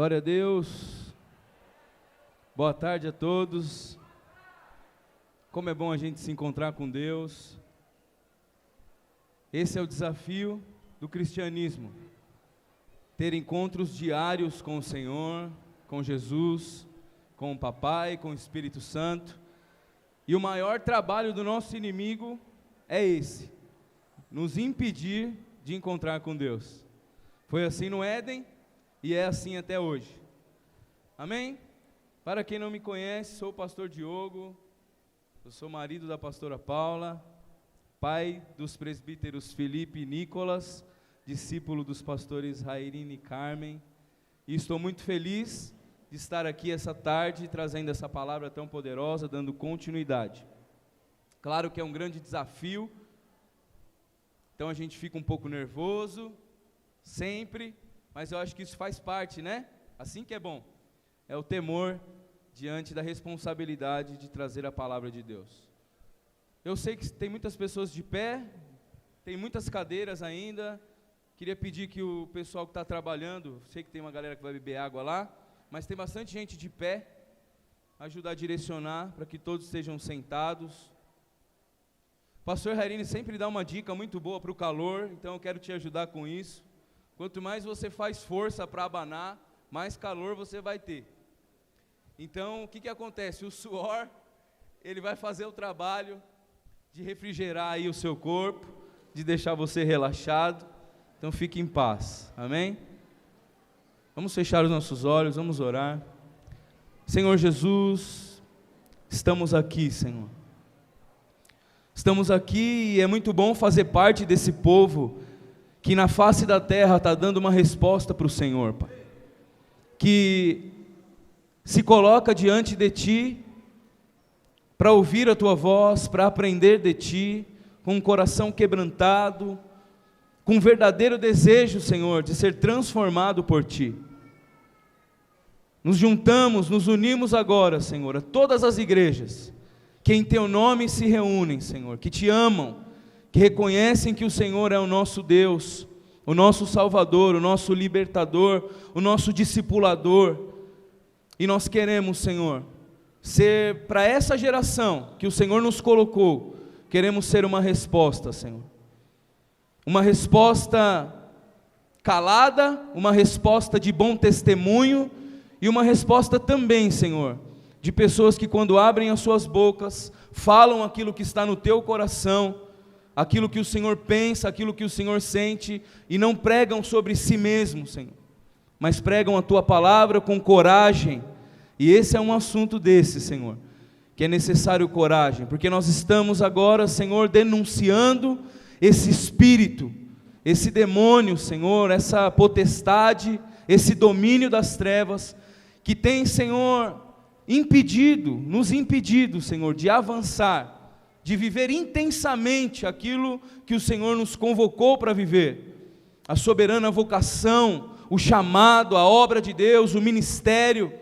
Glória a Deus. Boa tarde a todos. Como é bom a gente se encontrar com Deus. Esse é o desafio do cristianismo. Ter encontros diários com o Senhor, com Jesus, com o Papai, com o Espírito Santo. E o maior trabalho do nosso inimigo é esse: nos impedir de encontrar com Deus. Foi assim no Éden e é assim até hoje. Amém? Para quem não me conhece, sou o pastor Diogo, eu sou marido da pastora Paula, pai dos presbíteros Felipe e Nicolas, discípulo dos pastores Rairine e Carmen, e estou muito feliz de estar aqui essa tarde, trazendo essa palavra tão poderosa, dando continuidade. Claro que é um grande desafio, então a gente fica um pouco nervoso, sempre, mas eu acho que isso faz parte, né? Assim que é bom, é o temor diante da responsabilidade de trazer a palavra de Deus. Eu sei que tem muitas pessoas de pé, tem muitas cadeiras ainda. Queria pedir que o pessoal que está trabalhando, sei que tem uma galera que vai beber água lá, mas tem bastante gente de pé, ajudar a direcionar para que todos estejam sentados. O pastor Rairine sempre dá uma dica muito boa para o calor, então eu quero te ajudar com isso. Quanto mais você faz força para abanar, mais calor você vai ter. Então, o que acontece? O suor, ele vai fazer o trabalho de refrigerar aí o seu corpo, de deixar você relaxado. Então, fique em paz, amém? Vamos fechar os nossos olhos, vamos orar. Senhor Jesus, estamos aqui, Senhor. Estamos aqui e é muito bom fazer parte desse povo que na face da terra está dando uma resposta para o Senhor, Pai. Que se coloca diante de Ti, para ouvir a Tua voz, para aprender de Ti, com um coração quebrantado, com um verdadeiro desejo, Senhor, de ser transformado por Ti. Nos juntamos, nos unimos agora, Senhor, a todas as igrejas, que em Teu nome se reúnem, Senhor, que Te amam, que reconhecem que o Senhor é o nosso Deus, o nosso Salvador, o nosso Libertador, o nosso Discipulador. E nós queremos, Senhor, ser para essa geração que o Senhor nos colocou, queremos ser uma resposta, Senhor. Uma resposta calada, uma resposta de bom testemunho e uma resposta também, Senhor, de pessoas que quando abrem as suas bocas, falam aquilo que está no teu coração, aquilo que o Senhor pensa, aquilo que o Senhor sente, e não pregam sobre si mesmo, Senhor, mas pregam a Tua palavra com coragem. E esse é um assunto desse, Senhor, que é necessário coragem, porque nós estamos agora, Senhor, denunciando esse espírito, esse demônio, Senhor, essa potestade, esse domínio das trevas, que tem, Senhor, nos impedido, Senhor, de avançar, de viver intensamente aquilo que o Senhor nos convocou para viver, a soberana vocação, o chamado, a obra de Deus, o ministério.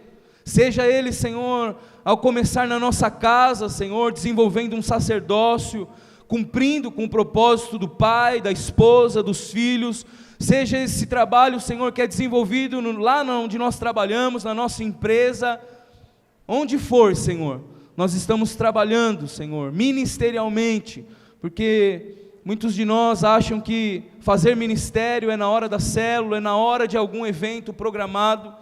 Seja ele, Senhor, ao começar na nossa casa, Senhor, desenvolvendo um sacerdócio, cumprindo com o propósito do pai, da esposa, dos filhos. Seja esse trabalho, Senhor, que é desenvolvido lá onde nós trabalhamos, na nossa empresa, onde for, Senhor, nós estamos trabalhando, Senhor, ministerialmente, porque muitos de nós acham que fazer ministério é na hora da célula, é na hora de algum evento programado,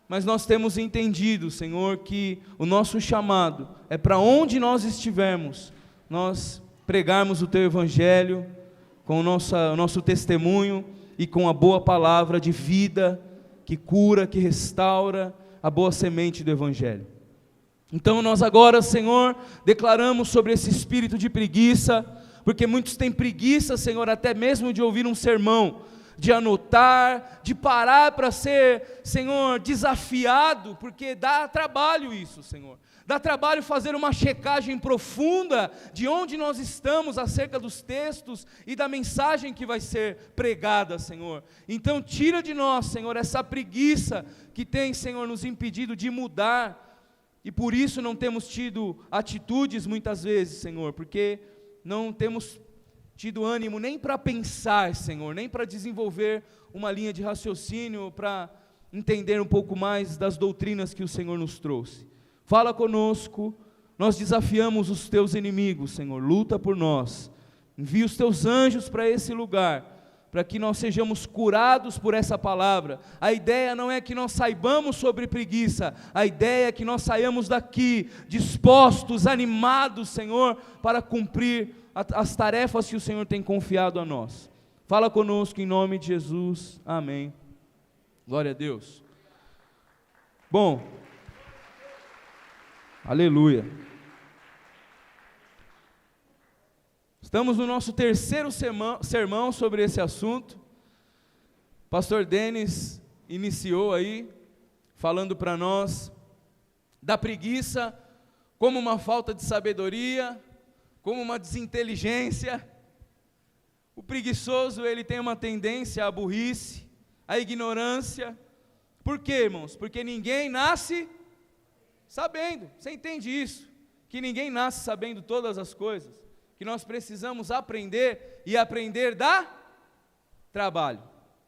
mas nós temos entendido, Senhor, que o nosso chamado é para onde nós estivermos, nós pregarmos o Teu Evangelho com o nosso testemunho e com a boa palavra de vida, que cura, que restaura, a boa semente do Evangelho. Então nós agora, Senhor, declaramos sobre esse espírito de preguiça, porque muitos têm preguiça, Senhor, até mesmo de ouvir um sermão, de anotar, de parar para ser, Senhor, desafiado, porque dá trabalho isso, Senhor. Dá trabalho fazer uma checagem profunda de onde nós estamos acerca dos textos e da mensagem que vai ser pregada, Senhor. Então tira de nós, Senhor, essa preguiça que tem, Senhor, nos impedido de mudar, e por isso não temos tido atitudes muitas vezes, Senhor, porque não temos tido ânimo nem para pensar, Senhor, nem para desenvolver uma linha de raciocínio, para entender um pouco mais das doutrinas que o Senhor nos trouxe. Fala conosco, nós desafiamos os teus inimigos, Senhor, luta por nós, envia os teus anjos para esse lugar, para que nós sejamos curados por essa palavra. A ideia não é que nós saibamos sobre preguiça, a ideia é que nós saiamos daqui, dispostos, animados, Senhor, para cumprir as tarefas que o Senhor tem confiado a nós. Fala conosco em nome de Jesus, amém. Glória a Deus. Bom, aleluia. Estamos no nosso terceiro sermão sobre esse assunto. Pastor Denis iniciou aí, falando para nós da preguiça como uma falta de sabedoria, como uma desinteligência. O preguiçoso, ele tem uma tendência à burrice, à ignorância. Por quê, irmãos? Porque ninguém nasce sabendo. Você entende isso? Que ninguém nasce sabendo todas as coisas. Que nós precisamos aprender, e aprender dá trabalho.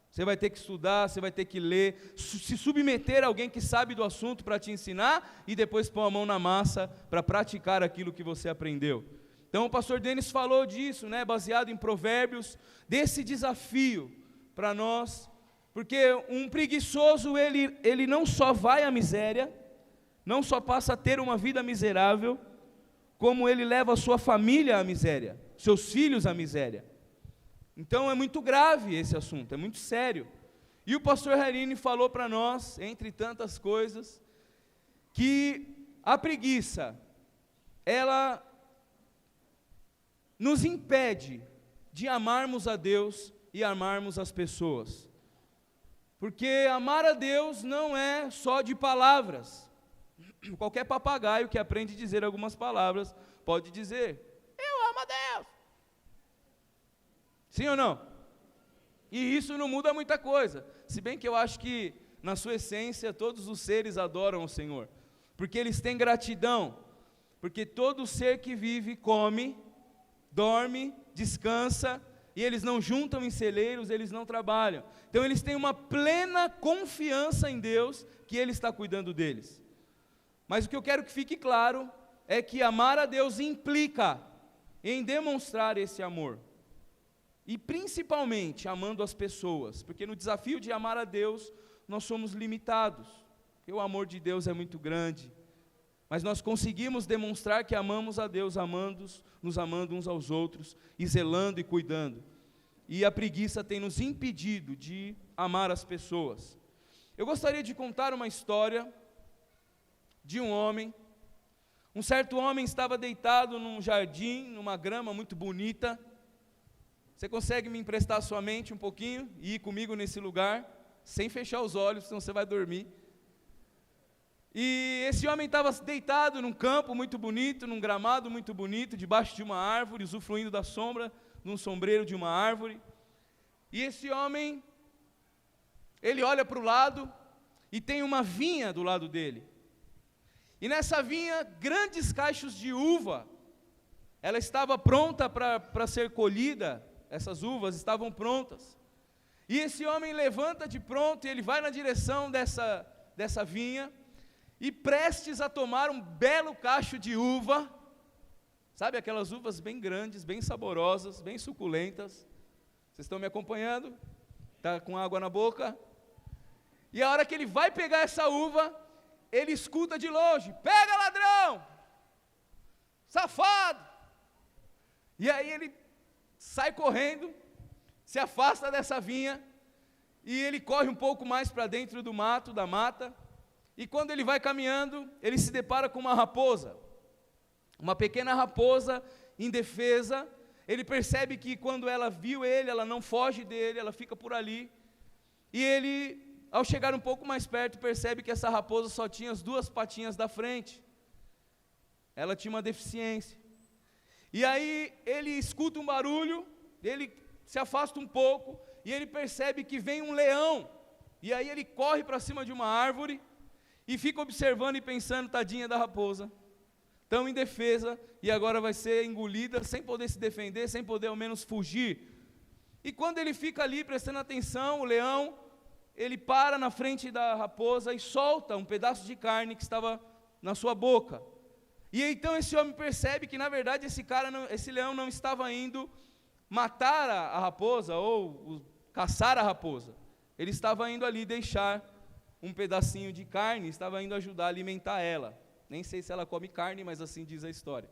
Você vai ter que estudar, você vai ter que ler, se submeter a alguém que sabe do assunto para te ensinar, e depois pôr a mão na massa para praticar aquilo que você aprendeu. Então o pastor Denis falou disso, né, baseado em Provérbios, desse desafio para nós, porque um preguiçoso, ele não só vai à miséria, não só passa a ter uma vida miserável, como ele leva a sua família à miséria, seus filhos à miséria. Então é muito grave esse assunto, é muito sério. E o pastor Harini falou para nós, entre tantas coisas, que a preguiça, ela nos impede de amarmos a Deus e amarmos as pessoas. Porque amar a Deus não é só de palavras. Qualquer papagaio que aprende a dizer algumas palavras pode dizer: eu amo a Deus. Sim ou não? E isso não muda muita coisa. Se bem que eu acho que, na sua essência, todos os seres adoram o Senhor, porque eles têm gratidão. Porque todo ser que vive, come, dorme, descansa, e eles não juntam em celeiros, eles não trabalham. Então eles têm uma plena confiança em Deus, que Ele está cuidando deles. Mas o que eu quero que fique claro é que amar a Deus implica em demonstrar esse amor. E principalmente amando as pessoas, porque no desafio de amar a Deus, nós somos limitados. Porque o amor de Deus é muito grande. Mas nós conseguimos demonstrar que amamos a Deus, nos amando uns aos outros, e zelando e cuidando. E a preguiça tem nos impedido de amar as pessoas. Eu gostaria de contar uma história de um homem. Um certo homem estava deitado num jardim, numa grama muito bonita. Você consegue me emprestar a sua mente um pouquinho e ir comigo nesse lugar, sem fechar os olhos, senão você vai dormir. E esse homem estava deitado num campo muito bonito, num gramado muito bonito, debaixo de uma árvore, usufruindo da sombra de um sombreiro de uma árvore. E esse homem, ele olha para o lado e tem uma vinha do lado dele. E nessa vinha, grandes cachos de uva, ela estava pronta para ser colhida, essas uvas estavam prontas. E esse homem levanta de pronto e ele vai na direção dessa vinha, e prestes a tomar um belo cacho de uva, sabe aquelas uvas bem grandes, bem saborosas, bem suculentas. Vocês estão me acompanhando? Está com água na boca? E a hora que ele vai pegar essa uva, ele escuta de longe: pega, ladrão, safado. E aí ele sai correndo, se afasta dessa vinha, e ele corre um pouco mais para dentro do mato, da mata, e quando ele vai caminhando, ele se depara com uma raposa, uma pequena raposa indefesa. Ele percebe que quando ela viu ele, ela não foge dele, ela fica por ali, e ele, ao chegar um pouco mais perto, percebe que essa raposa só tinha as duas patinhas da frente, ela tinha uma deficiência. E aí ele escuta um barulho, ele se afasta um pouco, e ele percebe que vem um leão, e aí ele corre para cima de uma árvore, e fica observando e pensando: tadinha da raposa, tão indefesa, e agora vai ser engolida, sem poder se defender, sem poder ao menos fugir. E quando ele fica ali prestando atenção, o leão ele para na frente da raposa e solta um pedaço de carne que estava na sua boca. E então esse homem percebe que, na verdade, esse leão não estava indo matar a raposa ou caçar a raposa. Ele estava indo ali deixar um pedacinho de carne, estava indo ajudar a alimentar ela. Nem sei se ela come carne, mas assim diz a história.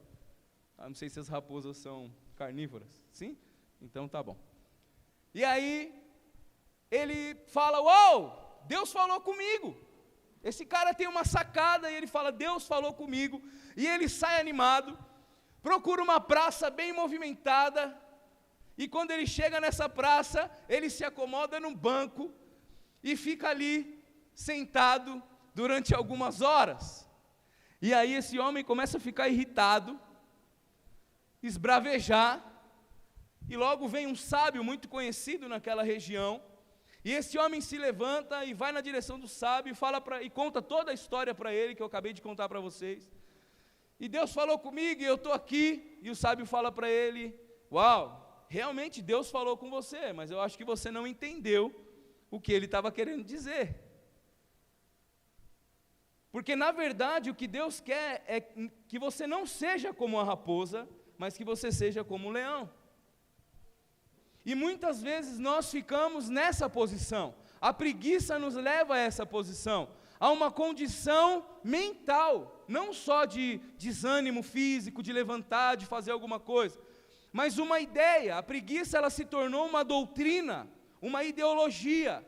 Não sei se as raposas são carnívoras. Sim? Então tá bom. E aí, ele fala: uau, Deus falou comigo. Esse cara tem uma sacada e ele fala: Deus falou comigo. E ele sai animado, procura uma praça bem movimentada. E quando ele chega nessa praça, ele se acomoda num banco e fica ali sentado durante algumas horas. E aí esse homem começa a ficar irritado, esbravejar, e logo vem um sábio muito conhecido naquela região, e esse homem se levanta e vai na direção do sábio e conta toda a história para ele, que eu acabei de contar para vocês. E Deus falou comigo e eu estou aqui. E o sábio fala para ele: uau, realmente Deus falou com você, mas eu acho que você não entendeu o que ele estava querendo dizer. Porque na verdade o que Deus quer é que você não seja como a raposa, mas que você seja como um leão. E muitas vezes nós ficamos nessa posição. A preguiça nos leva a essa posição, a uma condição mental, não só de desânimo físico, de levantar, de fazer alguma coisa, mas uma ideia. A preguiça, ela se tornou uma doutrina, uma ideologia.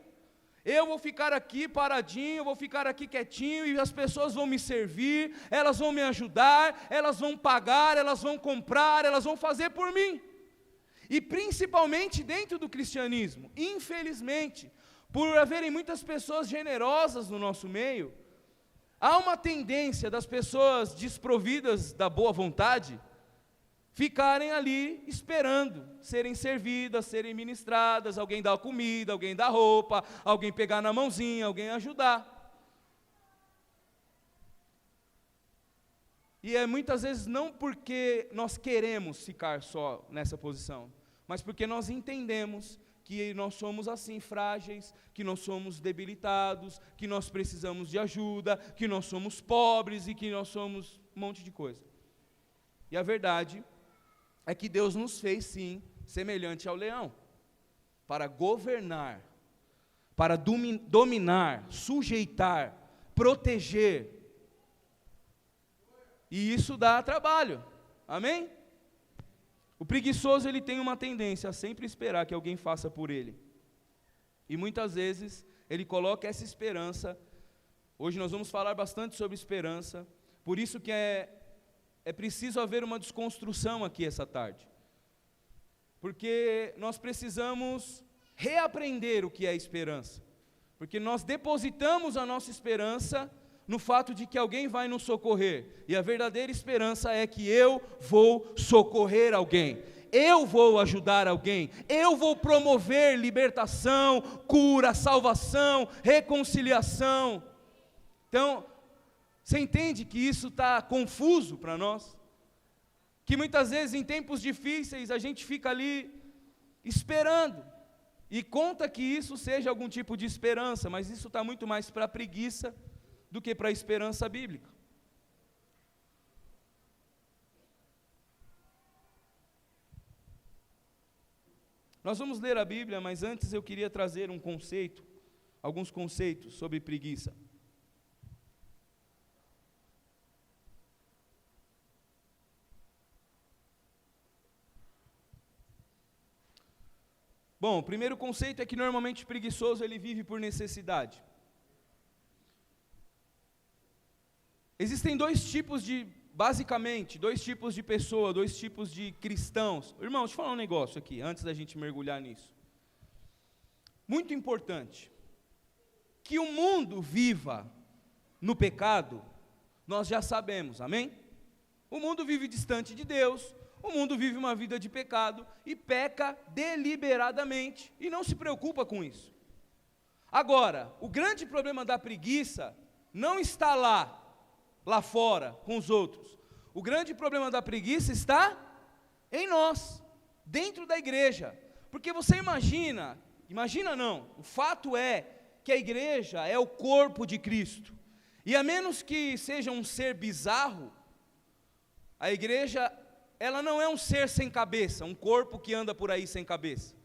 Eu vou ficar aqui paradinho, vou ficar aqui quietinho, e as pessoas vão me servir, elas vão me ajudar, elas vão pagar, elas vão comprar, elas vão fazer por mim. E principalmente dentro do cristianismo, infelizmente, por haverem muitas pessoas generosas no nosso meio, há uma tendência das pessoas desprovidas da boa vontade ficarem ali esperando serem servidas, serem ministradas, alguém dar comida, alguém dar roupa, alguém pegar na mãozinha, alguém ajudar. E é muitas vezes não porque nós queremos ficar só nessa posição, mas porque nós entendemos que nós somos assim frágeis, que nós somos debilitados, que nós precisamos de ajuda, que nós somos pobres e que nós somos um monte de coisa. E a verdade é que Deus nos fez sim semelhante ao leão, para governar, para dominar, sujeitar, proteger. E isso dá trabalho. Amém? O preguiçoso, ele tem uma tendência a sempre esperar que alguém faça por ele. E muitas vezes ele coloca essa esperança. Hoje nós vamos falar bastante sobre esperança. Por isso que é preciso haver uma desconstrução aqui essa tarde. Porque nós precisamos reaprender o que é esperança. Porque nós depositamos a nossa esperança no fato de que alguém vai nos socorrer. E a verdadeira esperança é que eu vou socorrer alguém. Eu vou ajudar alguém. Eu vou promover libertação, cura, salvação, reconciliação. Então, você entende que isso está confuso para nós? Que muitas vezes em tempos difíceis a gente fica ali esperando e conta que isso seja algum tipo de esperança, mas isso está muito mais para a preguiça do que para a esperança bíblica. Nós vamos ler a Bíblia, mas antes eu queria trazer alguns conceitos sobre preguiça. Bom, o primeiro conceito é que normalmente o preguiçoso ele vive por necessidade. Existem basicamente, dois tipos de pessoa, dois tipos de cristãos. Irmão, deixa eu falar um negócio aqui, antes da gente mergulhar nisso. Muito importante. Que o mundo viva no pecado, nós já sabemos, amém? O mundo vive distante de Deus, o mundo vive uma vida de pecado e peca deliberadamente e não se preocupa com isso. Agora, o grande problema da preguiça não está lá fora, com os outros. O grande problema da preguiça está em nós, dentro da igreja. Porque você imagina não, o fato é que a igreja é o corpo de Cristo. E a menos que seja um ser bizarro, a igreja, ela não é um ser sem cabeça, um corpo que anda por aí sem cabeça.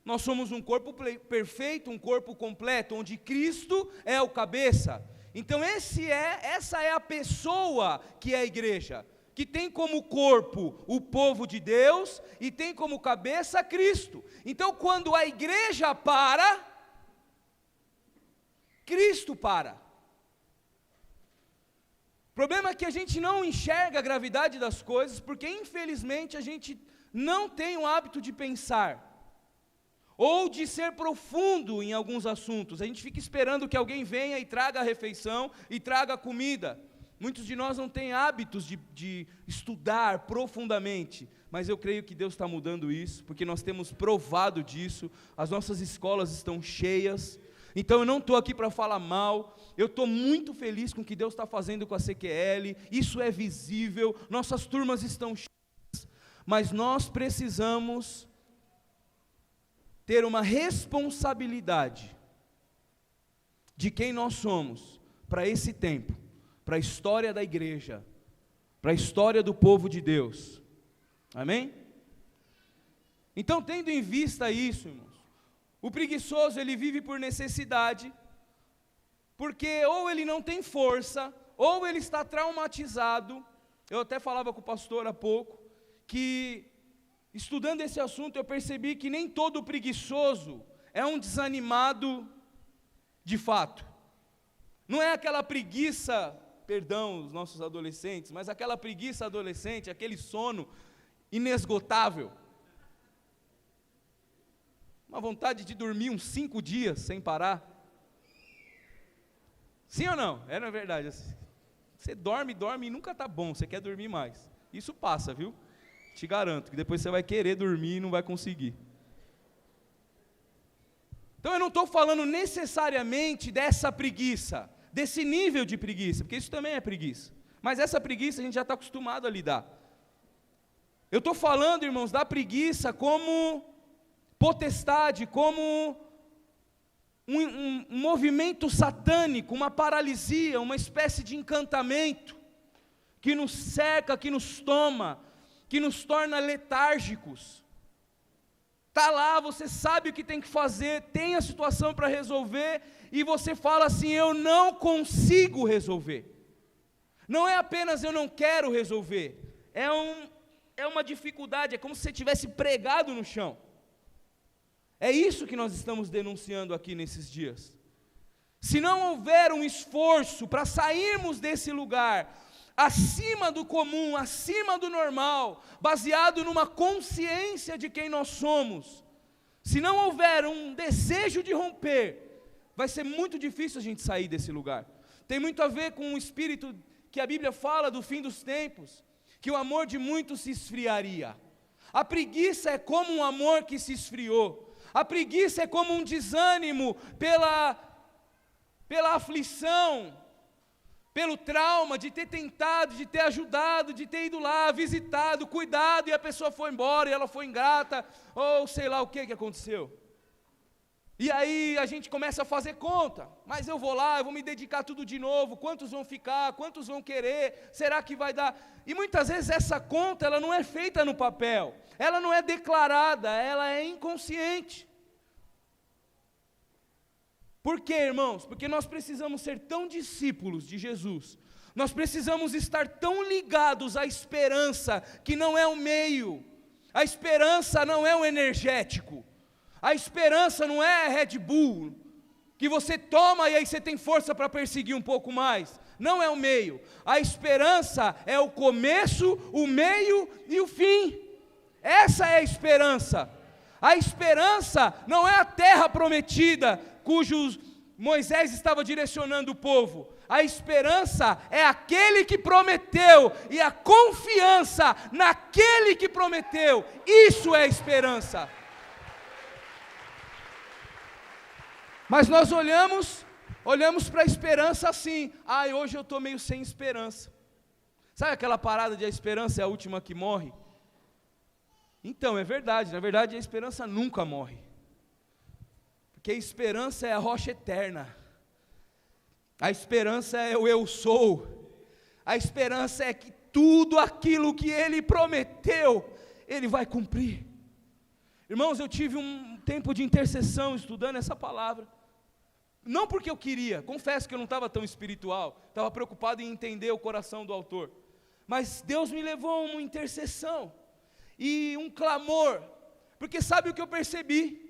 Nós somos um corpo perfeito, um corpo completo, onde Cristo é o cabeça. Então essa é a pessoa que é a igreja, que tem como corpo o povo de Deus e tem como cabeça Cristo. Então quando a igreja para, Cristo para. O problema é que a gente não enxerga a gravidade das coisas, porque infelizmente a gente não tem o hábito de pensar, ou de ser profundo em alguns assuntos. A gente fica esperando que alguém venha e traga a refeição, e traga a comida. Muitos de nós não têm hábitos de estudar profundamente, mas eu creio que Deus está mudando isso, porque nós temos provado disso, as nossas escolas estão cheias. Então eu não estou aqui para falar mal, eu estou muito feliz com o que Deus está fazendo com a CQL, isso é visível, nossas turmas estão cheias, mas nós precisamos ter uma responsabilidade de quem nós somos para esse tempo, para a história da igreja, para a história do povo de Deus, amém? Então, tendo em vista isso, irmãos, o preguiçoso, ele vive por necessidade, porque ou ele não tem força, ou ele está traumatizado. Eu até falava com o pastor há pouco, que estudando esse assunto eu percebi que nem todo preguiçoso é um desanimado de fato. Não é aquela preguiça, perdão os nossos adolescentes, mas aquela preguiça adolescente, aquele sono inesgotável. Uma vontade de dormir uns 5 dias sem parar. Sim ou não? É, não é verdade? Você dorme e nunca está bom, você quer dormir mais. Isso passa, viu? Te garanto que depois você vai querer dormir e não vai conseguir. Então eu não estou falando necessariamente dessa preguiça, desse nível de preguiça, porque isso também é preguiça. Mas essa preguiça a gente já está acostumado a lidar. Eu estou falando, irmãos, da preguiça como potestade, como um movimento satânico, uma paralisia, uma espécie de encantamento, que nos cerca, que nos toma, que nos torna letárgicos. Está lá, você sabe o que tem que fazer, tem a situação para resolver, e você fala assim, eu não consigo resolver. Não é apenas eu não quero resolver, é uma dificuldade, é como se você tivesse pregado no chão. É isso que nós estamos denunciando aqui nesses dias. Se não houver um esforço para sairmos desse lugar, acima do comum, acima do normal, baseado numa consciência de quem nós somos, se não houver um desejo de romper, vai ser muito difícil a gente sair desse lugar. Tem muito a ver com o espírito que a Bíblia fala do fim dos tempos, que o amor de muitos se esfriaria. A preguiça é como um amor que se esfriou. A preguiça é como um desânimo pela aflição, pelo trauma de ter tentado, de ter ajudado, de ter ido lá, visitado, cuidado, e a pessoa foi embora, e ela foi ingrata, ou sei lá o que aconteceu. E aí a gente começa a fazer conta, mas eu vou lá, eu vou me dedicar tudo de novo, quantos vão ficar, quantos vão querer, será que vai dar? E muitas vezes essa conta, ela não é feita no papel, ela não é declarada, ela é inconsciente. Por quê, irmãos? Porque nós precisamos ser tão discípulos de Jesus, nós precisamos estar tão ligados à esperança, que não é o meio, a esperança não é o energético, a esperança não é Red Bull, que você toma e aí você tem força para perseguir um pouco mais. Não é o meio. A esperança é o começo, o meio e o fim. Essa é a esperança. A esperança não é a terra prometida, cujos Moisés estava direcionando o povo. A esperança é aquele que prometeu, e a confiança naquele que prometeu. Isso é esperança. Mas nós olhamos para a esperança assim, hoje eu estou meio sem esperança. Sabe aquela parada de a esperança é a última que morre? Então, é verdade, na verdade a esperança nunca morre. Porque a esperança é a rocha eterna. A esperança é o eu sou. A esperança é que tudo aquilo que Ele prometeu, Ele vai cumprir. Irmãos, eu tive um tempo de intercessão estudando essa palavra. Não porque eu queria, confesso que eu não estava tão espiritual, estava preocupado em entender o coração do autor. Mas Deus me levou a uma intercessão e um clamor, porque sabe o que eu percebi?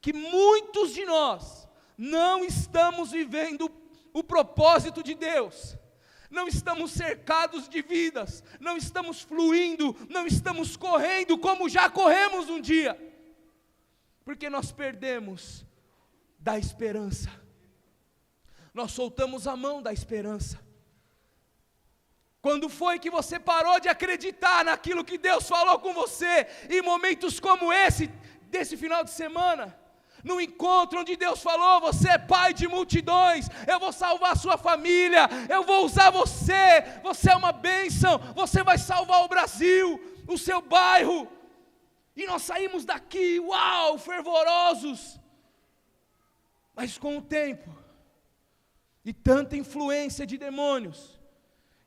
Que muitos de nós não estamos vivendo o propósito de Deus, não estamos cercados de vidas, não estamos fluindo, não estamos correndo como já corremos um dia, porque nós perdemos da esperança, nós soltamos a mão da esperança. Quando foi que você parou de acreditar naquilo que Deus falou com você, em momentos como esse, desse final de semana? No encontro onde Deus falou, você é pai de multidões, eu vou salvar a sua família, eu vou usar você, você é uma bênção, você vai salvar o Brasil, o seu bairro. E nós saímos daqui, uau, fervorosos. Mas com o tempo, e tanta influência de demônios,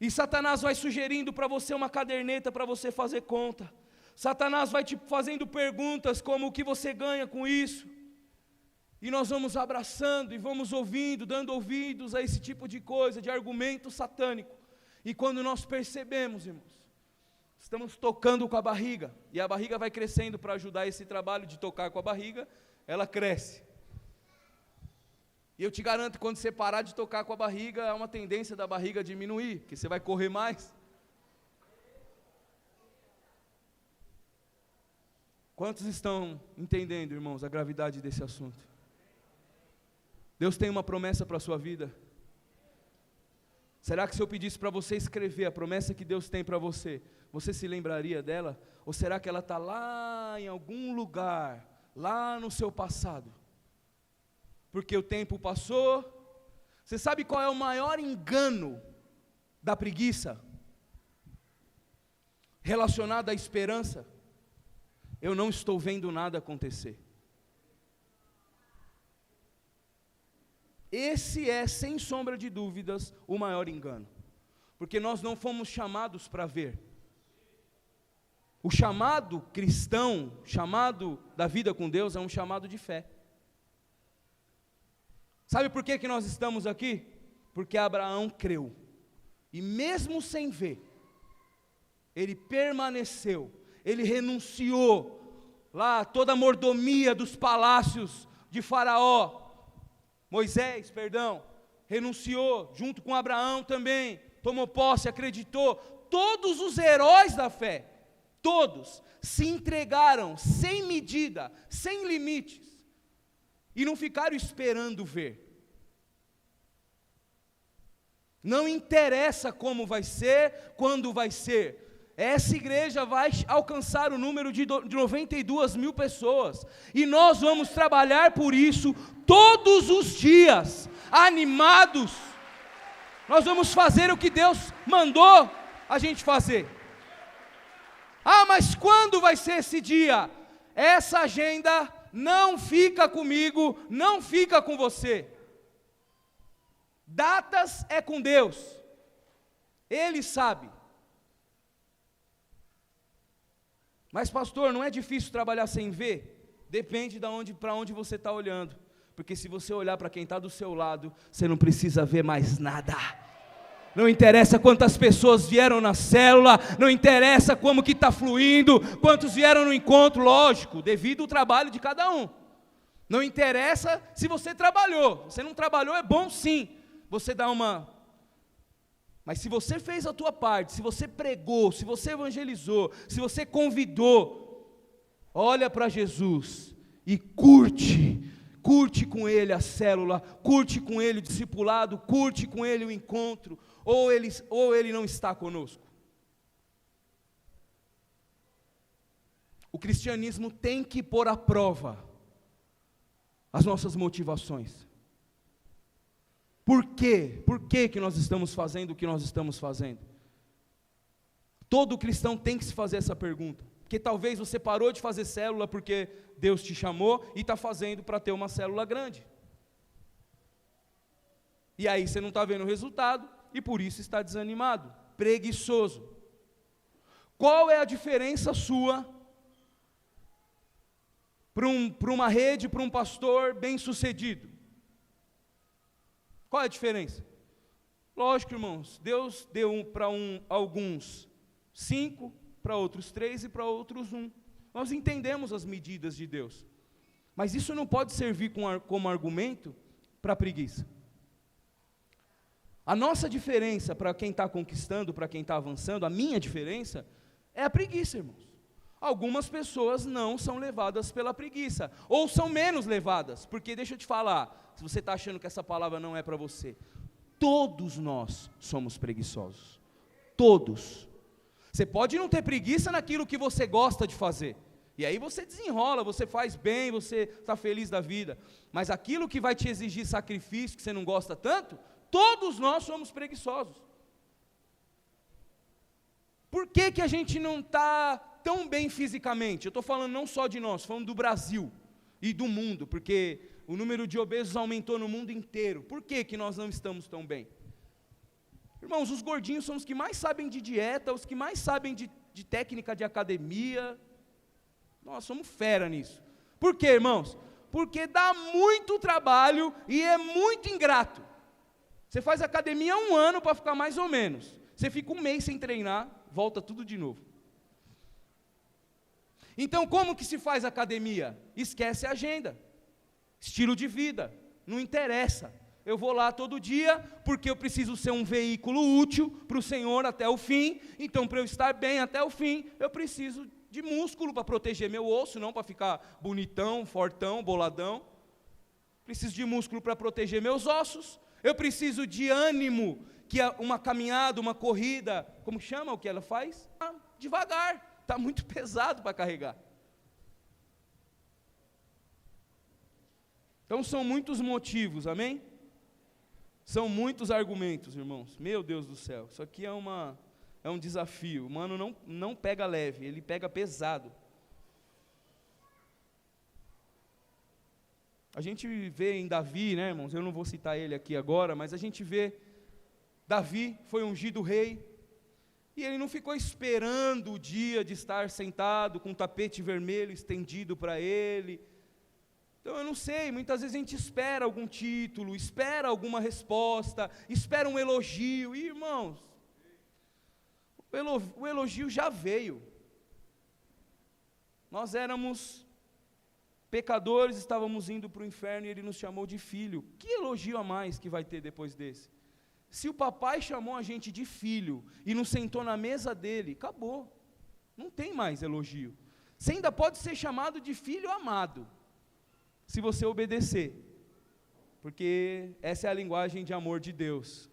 e Satanás vai sugerindo para você uma caderneta para você fazer conta. Satanás vai te fazendo perguntas como o que você ganha com isso. E nós vamos abraçando e vamos ouvindo, dando ouvidos a esse tipo de coisa, de argumento satânico. E quando nós percebemos, irmãos, estamos tocando com a barriga. E a barriga vai crescendo para ajudar esse trabalho de tocar com a barriga, ela cresce. E eu te garanto que quando você parar de tocar com a barriga, há uma tendência da barriga diminuir, porque você vai correr mais. Quantos estão entendendo, irmãos, a gravidade desse assunto? Deus tem uma promessa para a sua vida. Será que se eu pedisse para você escrever a promessa que Deus tem para você, você se lembraria dela? Ou será que ela está lá em algum lugar, lá no seu passado? Porque o tempo passou. Você sabe qual é o maior engano da preguiça? Relacionado à esperança? Eu não estou vendo nada acontecer. Esse é, sem sombra de dúvidas, o maior engano. Porque nós não fomos chamados para ver. O chamado cristão, chamado da vida com Deus, é um chamado de fé. Sabe por que nós estamos aqui? Porque Abraão creu, e mesmo sem ver, ele permaneceu, ele renunciou, lá toda a mordomia dos palácios de Moisés, renunciou, junto com Abraão também, tomou posse, acreditou. Todos os heróis da fé, todos, se entregaram sem medida, sem limites, e não ficaram esperando ver. Não interessa como vai ser, quando vai ser. Essa igreja vai alcançar o número de 92 mil pessoas. E nós vamos trabalhar por isso todos os dias, animados. Nós vamos fazer o que Deus mandou a gente fazer. Ah, mas quando vai ser esse dia? Essa agenda não fica comigo, não fica com você. Datas é com Deus, Ele sabe. Mas pastor, não é difícil trabalhar sem ver? Depende para onde você está olhando. Porque se você olhar para quem está do seu lado, você não precisa ver mais nada. Não interessa quantas pessoas vieram na célula, não interessa como que está fluindo, quantos vieram no encontro, lógico, devido ao trabalho de cada um. Não interessa se você trabalhou, você não trabalhou, é bom sim, você dá uma... Mas se você fez a tua parte, se você pregou, se você evangelizou, se você convidou, olha para Jesus e curte com Ele a célula, curte com Ele o discipulado, curte com Ele o encontro, ou Ele não está conosco. O cristianismo tem que pôr à prova as nossas motivações. Por quê? Por que nós estamos fazendo o que nós estamos fazendo? Todo cristão tem que se fazer essa pergunta. que talvez você parou de fazer célula porque Deus te chamou e está fazendo para ter uma célula grande. E aí você não está vendo o resultado e por isso está desanimado, preguiçoso. Qual é a diferença sua para uma rede, para um pastor bem-sucedido? Qual é a diferença? Lógico, irmãos, Deus deu para alguns 5, para outros 3 e para outros 1. Nós entendemos as medidas de Deus, mas isso não pode servir como argumento para a preguiça. A nossa diferença para quem está conquistando, para quem está avançando, a minha diferença é a preguiça, irmãos. Algumas pessoas não são levadas pela preguiça, ou são menos levadas, porque deixa eu te falar, se você está achando que essa palavra não é para você, todos nós somos preguiçosos, todos. Você pode não ter preguiça naquilo que você gosta de fazer, e aí você desenrola, você faz bem, você está feliz da vida, mas aquilo que vai te exigir sacrifício, que você não gosta tanto, todos nós somos preguiçosos. Por que a gente não está tão bem fisicamente? Eu estou falando não só de nós, falando do Brasil e do mundo, porque o número de obesos aumentou no mundo inteiro. Por que nós não estamos tão bem? Irmãos, os gordinhos são os que mais sabem de dieta, os que mais sabem de técnica de academia. Nós somos fera nisso. Por quê, irmãos? Porque dá muito trabalho e é muito ingrato. Você faz academia 1 ano para ficar mais ou menos. Você fica 1 mês sem treinar, volta tudo de novo. Então, como que se faz academia? Esquece a agenda, estilo de vida, não interessa. Eu vou lá todo dia, porque eu preciso ser um veículo útil para o Senhor até o fim. Então, para eu estar bem até o fim, eu preciso de músculo para proteger meu osso, não para ficar bonitão, fortão, boladão. Preciso de músculo para proteger meus ossos. Eu preciso de ânimo, que é uma caminhada, uma corrida, como chama o que ela faz? Devagar, está muito pesado para carregar. Então são muitos motivos, amém? São muitos argumentos, irmãos, meu Deus do céu, isso aqui é um desafio, o mano não pega leve, ele pega pesado. A gente vê em Davi, né, irmãos, eu não vou citar ele aqui agora, mas a gente vê, Davi foi ungido rei, e ele não ficou esperando o dia de estar sentado com um tapete vermelho estendido para ele. Então eu não sei, muitas vezes a gente espera algum título, espera alguma resposta, espera um elogio, e irmãos, o elogio já veio. Nós éramos pecadores, estávamos indo para o inferno e Ele nos chamou de filho. Que elogio a mais que vai ter depois desse? Se o papai chamou a gente de filho e nos sentou na mesa dele, acabou. Não tem mais elogio. Você ainda pode ser chamado de filho amado, se você obedecer. Porque essa é a linguagem de amor de Deus.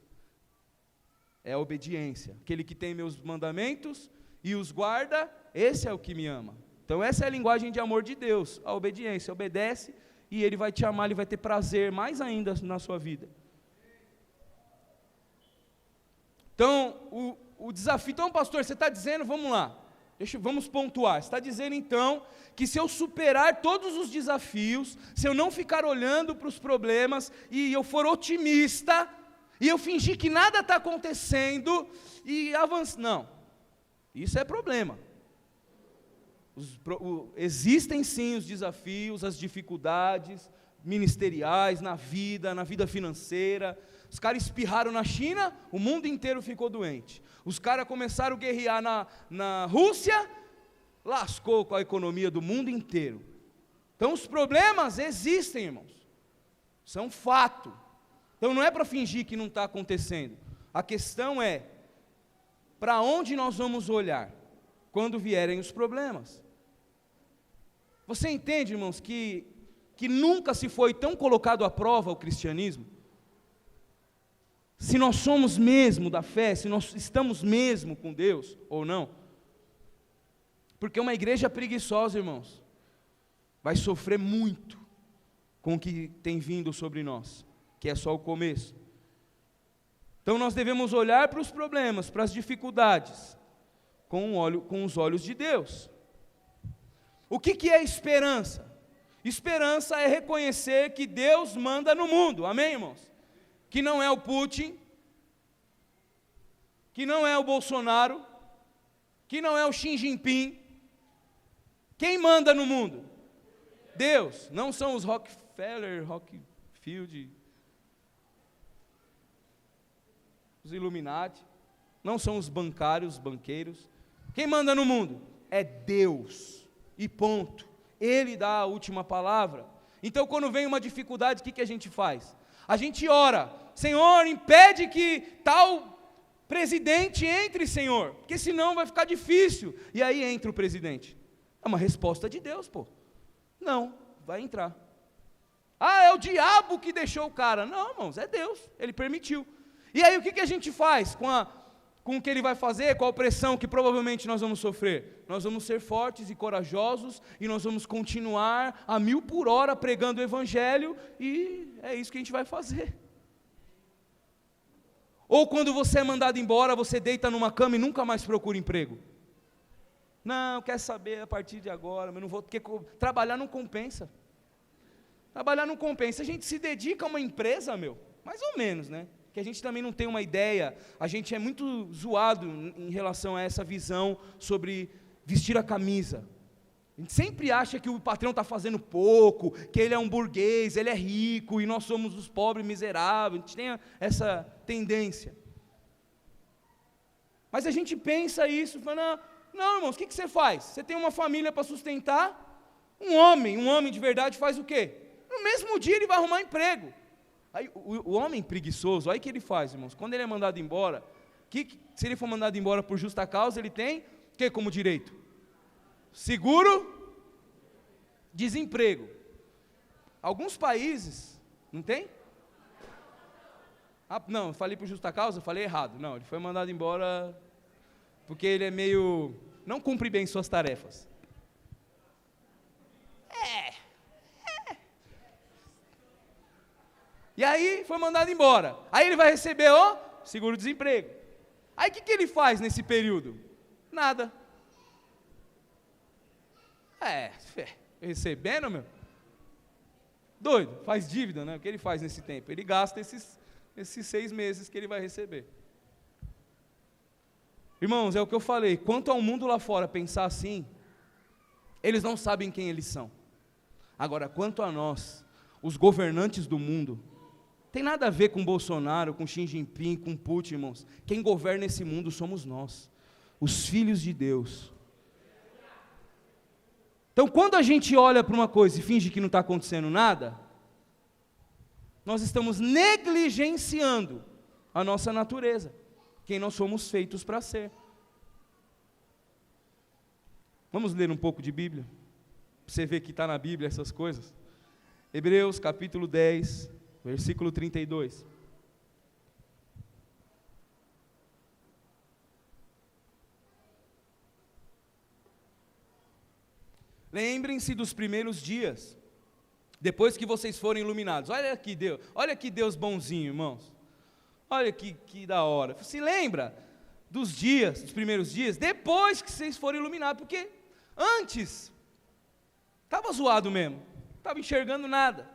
É a obediência. Aquele que tem meus mandamentos e os guarda, esse é o que me ama. Então essa é a linguagem de amor de Deus, a obediência. Obedece e Ele vai te amar, Ele vai ter prazer mais ainda na sua vida. Então, o desafio, então pastor, você está dizendo, vamos lá, vamos pontuar, você está dizendo então, que se eu superar todos os desafios, se eu não ficar olhando para os problemas, e eu for otimista, e eu fingir que nada está acontecendo, e avançar, não, isso é problema. Existem sim os desafios, as dificuldades ministeriais, na vida financeira. Os caras espirraram na China, o mundo inteiro ficou doente. Os caras começaram a guerrear na Rússia, lascou com a economia do mundo inteiro. Então os problemas existem, irmãos, são fato. Então não é para fingir que não está acontecendo. A questão é, para onde nós vamos olhar quando vierem os problemas? Você entende, irmãos, que nunca se foi tão colocado à prova o cristianismo? Se nós somos mesmo da fé, se nós estamos mesmo com Deus, ou não? Porque uma igreja preguiçosa, irmãos, vai sofrer muito com o que tem vindo sobre nós, que é só o começo. Então nós devemos olhar para os problemas, para as dificuldades, com os olhos de Deus. O que é esperança? Esperança é reconhecer que Deus manda no mundo, amém, irmãos? Que não é o Putin, que não é o Bolsonaro, que não é o Xi Jinping. Quem manda no mundo? Deus, não são os Rockefeller, Rockfield, os Illuminati, não são os bancários, os banqueiros. Quem manda no mundo? É Deus, e ponto. Ele dá a última palavra. Então, quando vem uma dificuldade, o que a gente faz? A gente ora, Senhor, impede que tal presidente entre, Senhor, porque senão vai ficar difícil. E aí entra o presidente. É uma resposta de Deus, pô. Não, vai entrar. Ah, é o diabo que deixou o cara. Não, irmãos, é Deus, Ele permitiu. E aí o que a gente faz com o que Ele vai fazer, com a opressão que provavelmente nós vamos sofrer? Nós vamos ser fortes e corajosos, e nós vamos continuar a 1000 por hora pregando o Evangelho, e é isso que a gente vai fazer. Ou quando você é mandado embora, você deita numa cama e nunca mais procura emprego. Não, quer saber a partir de agora, mas não vou, porque trabalhar não compensa. Trabalhar não compensa. A gente se dedica a uma empresa, mais ou menos, né? Que a gente também não tem uma ideia, a gente é muito zoado em relação a essa visão sobre vestir a camisa. A gente sempre acha que o patrão está fazendo pouco, que ele é um burguês, ele é rico, e nós somos os pobres miseráveis, a gente tem essa tendência. Mas a gente pensa isso, fala, não, irmãos, o que você faz? Você tem uma família para sustentar? Um homem de verdade faz o quê? No mesmo dia ele vai arrumar emprego. Aí, o homem preguiçoso, aí o que ele faz, irmãos? Quando ele é mandado embora, se ele for mandado embora por justa causa, ele tem o que como direito? Seguro, desemprego. Alguns países, não tem? Ah, não, falei por justa causa, falei errado. Não, ele foi mandado embora porque ele é meio, não cumpre bem suas tarefas. E aí foi mandado embora. Aí ele vai receber o seguro-desemprego. Aí o que ele faz nesse período? Nada. Recebendo, doido, faz dívida, né? O que ele faz nesse tempo? Ele gasta esses 6 meses que ele vai receber. Irmãos, é o que eu falei, quanto ao mundo lá fora pensar assim, eles não sabem quem eles são. Agora, quanto a nós, os governantes do mundo, tem nada a ver com Bolsonaro, com Xi Jinping, com Putin, irmãos. Quem governa esse mundo somos nós, os filhos de Deus. Então, quando a gente olha para uma coisa e finge que não está acontecendo nada, nós estamos negligenciando a nossa natureza, quem nós somos feitos para ser. Vamos ler um pouco de Bíblia, para você ver que está na Bíblia essas coisas. Hebreus capítulo 10, versículo 32. Lembrem-se dos primeiros dias, depois que vocês forem iluminados. Olha que Deus bonzinho, irmãos. Olha que da hora. Se lembra dos dias, dos primeiros dias, depois que vocês forem iluminados, porque antes estava zoado mesmo, não estava enxergando nada.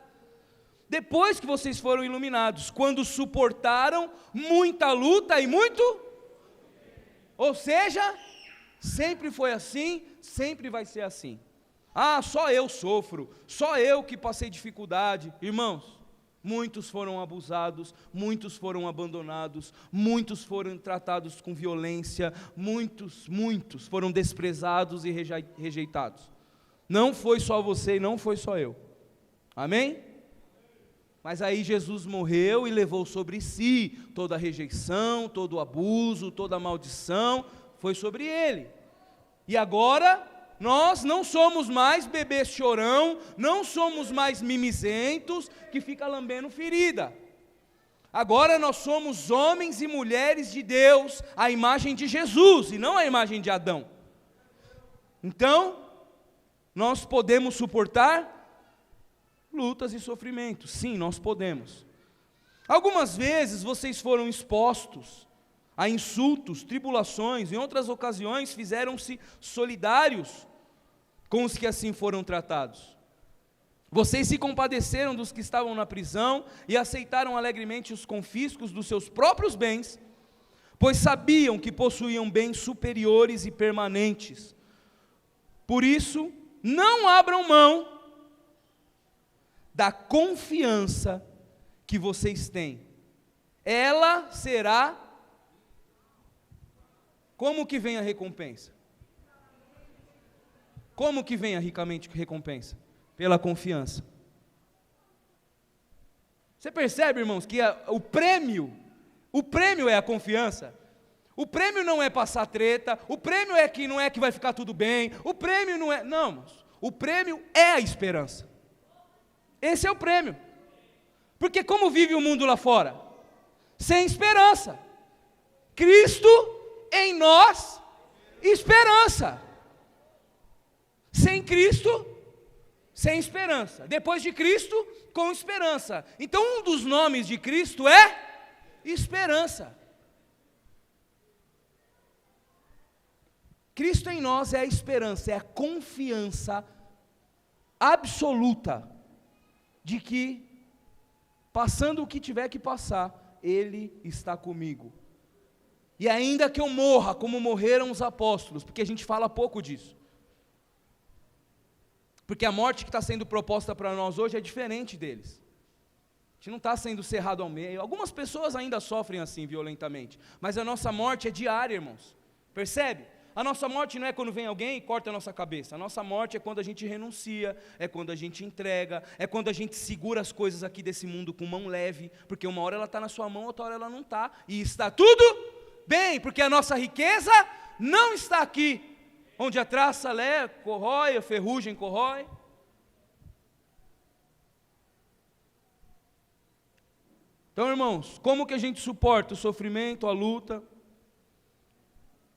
Depois que vocês foram iluminados, quando suportaram muita luta e muito, ou seja, sempre foi assim, sempre vai ser assim. Ah, só eu sofro, só eu que passei dificuldade. Irmãos, muitos foram abusados, muitos foram abandonados, muitos foram tratados com violência, muitos foram desprezados e rejeitados. Não foi só você e não foi só eu. Amém? Mas aí Jesus morreu e levou sobre si toda a rejeição, todo o abuso, toda a maldição, foi sobre ele. E agora nós não somos mais bebês chorão, não somos mais mimizentos que fica lambendo ferida. Agora nós somos homens e mulheres de Deus, a imagem de Jesus e não a imagem de Adão. Então, nós podemos suportar lutas e sofrimentos. Sim, nós podemos. Algumas vezes vocês foram expostos a insultos, tribulações, em outras ocasiões fizeram-se solidários com os que assim foram tratados. Vocês se compadeceram dos que estavam na prisão e aceitaram alegremente os confiscos dos seus próprios bens, pois sabiam que possuíam bens superiores e permanentes. Por isso, não abram mão da confiança que vocês têm. Ela será... Como que vem a recompensa? Como que vem a ricamente recompensa? Pela confiança. Você percebe, irmãos, que o prêmio é a confiança. O prêmio não é passar treta, o prêmio não é que vai ficar tudo bem, o prêmio não é... Não, irmãos, o prêmio é a esperança. Esse é o prêmio. Porque como vive o mundo lá fora? Sem esperança. Cristo em nós, esperança. Sem Cristo, sem esperança. Depois de Cristo, com esperança. Então um dos nomes de Cristo é esperança. Cristo em nós é a esperança, é a confiança absoluta de que, passando o que tiver que passar, Ele está comigo. E ainda que eu morra, como morreram os apóstolos, porque a gente fala pouco disso. Porque a morte que está sendo proposta para nós hoje é diferente deles. A gente não está sendo cerrado ao meio. Algumas pessoas ainda sofrem assim, violentamente. Mas a nossa morte é diária, irmãos. Percebe? A nossa morte não é quando vem alguém e corta a nossa cabeça. A nossa morte é quando a gente renuncia, é quando a gente entrega, é quando a gente segura as coisas aqui desse mundo com mão leve, porque uma hora ela está na sua mão, outra hora ela não está, e está tudo bem, porque a nossa riqueza não está aqui, onde a traça corrói, a ferrugem corrói. Então, irmãos, como que a gente suporta o sofrimento, a luta?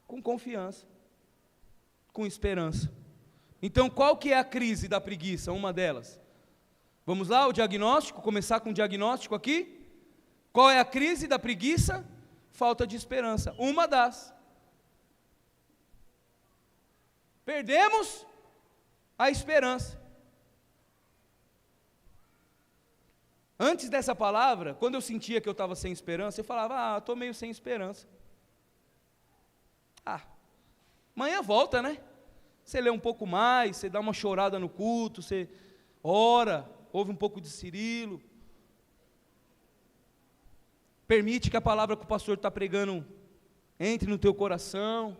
Com confiança, com esperança. Então, qual que é a crise da preguiça? Uma delas. Vamos lá, o diagnóstico, começar com o diagnóstico aqui. Qual é a crise da preguiça? Falta de esperança. Uma das. Perdemos a esperança. Antes dessa palavra, quando eu sentia que eu estava sem esperança, eu falava, estou meio sem esperança. Amanhã volta, né? Você lê um pouco mais, você dá uma chorada no culto, você ora, ouve um pouco de Cirilo. Permite que a palavra que o pastor está pregando entre no teu coração.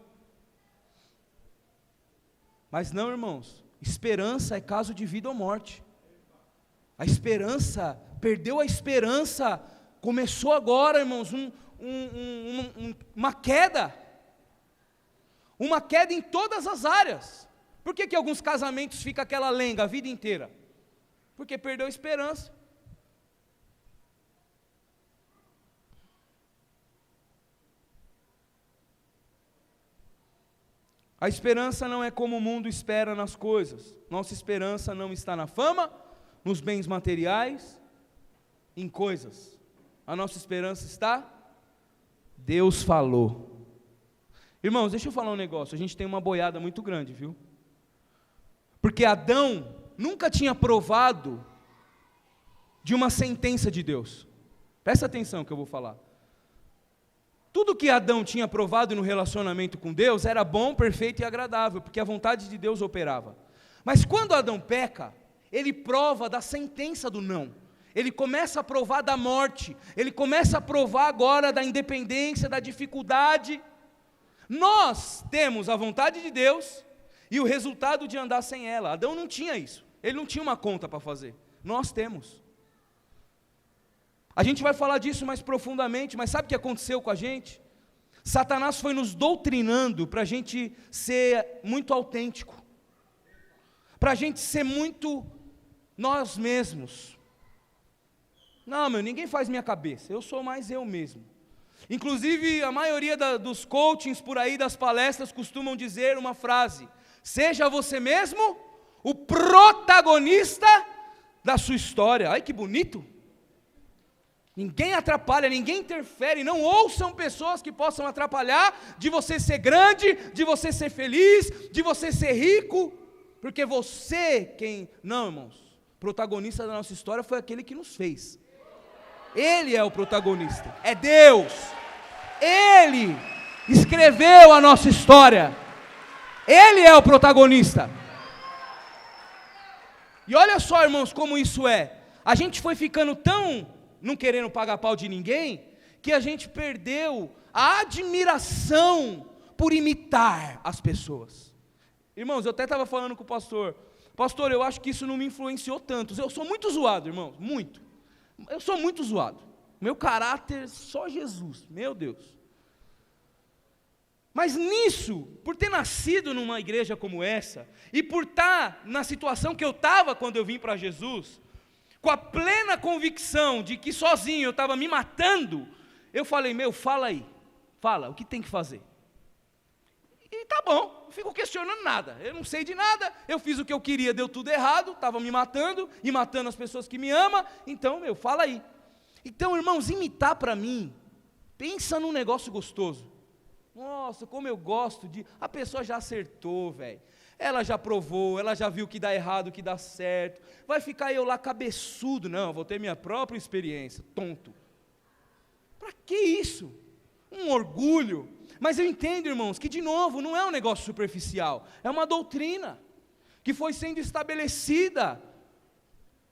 Mas não, irmãos, esperança é caso de vida ou morte. A esperança, perdeu a esperança, começou agora, irmãos, uma queda. Uma queda em todas as áreas. Por que alguns casamentos ficam aquela lenga a vida inteira? Porque perdeu a esperança. A esperança não é como o mundo espera nas coisas. Nossa esperança não está na fama, nos bens materiais, em coisas. A nossa esperança está? Deus falou. Irmãos, deixa eu falar um negócio, a gente tem uma boiada muito grande, viu? Porque Adão nunca tinha provado de uma sentença de Deus. Presta atenção que eu vou falar. Tudo que Adão tinha provado no relacionamento com Deus era bom, perfeito e agradável, porque a vontade de Deus operava. Mas quando Adão peca, ele prova da sentença do não. Ele começa a provar da morte, ele começa a provar agora da independência, da dificuldade. Nós temos a vontade de Deus e o resultado de andar sem ela. Adão não tinha isso, ele não tinha uma conta para fazer. Nós temos. A gente vai falar disso mais profundamente, mas sabe o que aconteceu com a gente? Satanás foi nos doutrinando para a gente ser muito autêntico, para a gente ser muito nós mesmos. Não, ninguém faz minha cabeça, eu sou mais eu mesmo. Inclusive, a maioria dos coachings por aí, das palestras, costumam dizer uma frase: seja você mesmo o protagonista da sua história. Ai, que bonito! Ninguém atrapalha, ninguém interfere, não ouçam pessoas que possam atrapalhar de você ser grande, de você ser feliz, de você ser rico. porque não, irmãos, protagonista da nossa história foi aquele que nos fez. Ele é o protagonista, é Deus. Ele escreveu a nossa história. Ele é o protagonista. E olha só, irmãos, como isso é. A gente foi ficando tão não querendo pagar pau de ninguém, que a gente perdeu a admiração por imitar as pessoas. Irmãos, eu até estava falando com o pastor, eu acho que isso não me influenciou tanto. Eu sou muito zoado, irmãos, muito. Eu sou muito zoado. Meu caráter, só Jesus, meu Deus. Mas nisso, por ter nascido numa igreja como essa, e por estar na situação que eu estava quando eu vim para Jesus, com a plena convicção de que sozinho eu estava me matando, eu falei, fala aí, fala, o que tem que fazer? E tá bom, não fico questionando nada, eu não sei de nada, eu fiz o que eu queria, deu tudo errado, estava me matando, e matando as pessoas que me amam, então, fala aí. Então, irmãos, imitar para mim, pensa num negócio gostoso. Nossa, como eu gosto de... A pessoa já acertou, velho. Ela já provou, ela já viu o que dá errado, o que dá certo. Vai ficar eu lá cabeçudo. Não, vou ter minha própria experiência. Tonto. Para que isso? Um orgulho. Mas eu entendo, irmãos, que de novo, não é um negócio superficial. É uma doutrina que foi sendo estabelecida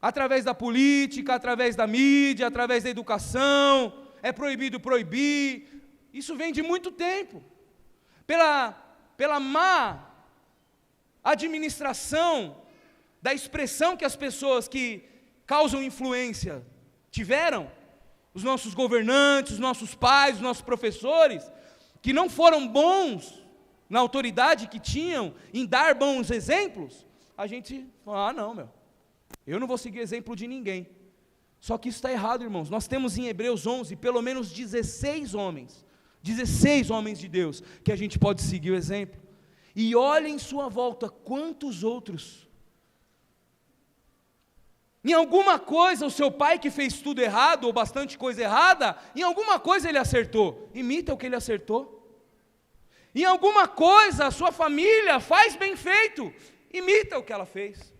através da política, através da mídia, através da educação. É proibido proibir. Isso vem de muito tempo, pela má administração da expressão que as pessoas que causam influência tiveram, os nossos governantes, os nossos pais, os nossos professores, que não foram bons na autoridade que tinham em dar bons exemplos, a gente fala, não, eu não vou seguir exemplo de ninguém. Só que isso está errado, irmãos. Nós temos em Hebreus 11, pelo menos 16 homens de Deus, que a gente pode seguir o exemplo. E olhe em sua volta, quantos outros. Em alguma coisa, o seu pai que fez tudo errado, ou bastante coisa errada, em alguma coisa ele acertou. Imita o que ele acertou. Em alguma coisa, a sua família faz bem feito. Imita o que ela fez.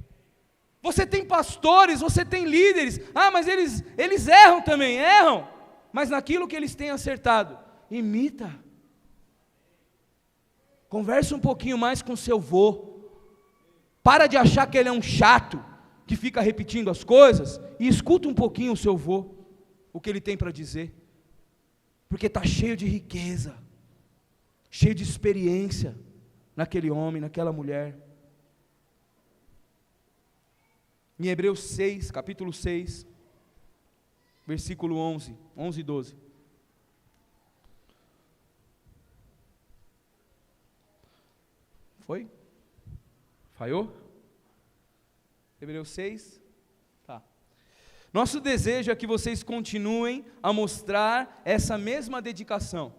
Você tem pastores, você tem líderes. Mas eles erram também, erram. Mas naquilo que eles têm acertado, imita. Conversa um pouquinho mais com seu vô. Para de achar que ele é um chato, que fica repetindo as coisas, e escuta um pouquinho o seu vô, o que ele tem para dizer. Porque está cheio de riqueza, cheio de experiência, naquele homem, naquela mulher. Em Hebreus 6, capítulo 6, versículo 11 e 12. Foi? Falhou? Hebreus 6? Tá. Nosso desejo é que vocês continuem a mostrar essa mesma dedicação.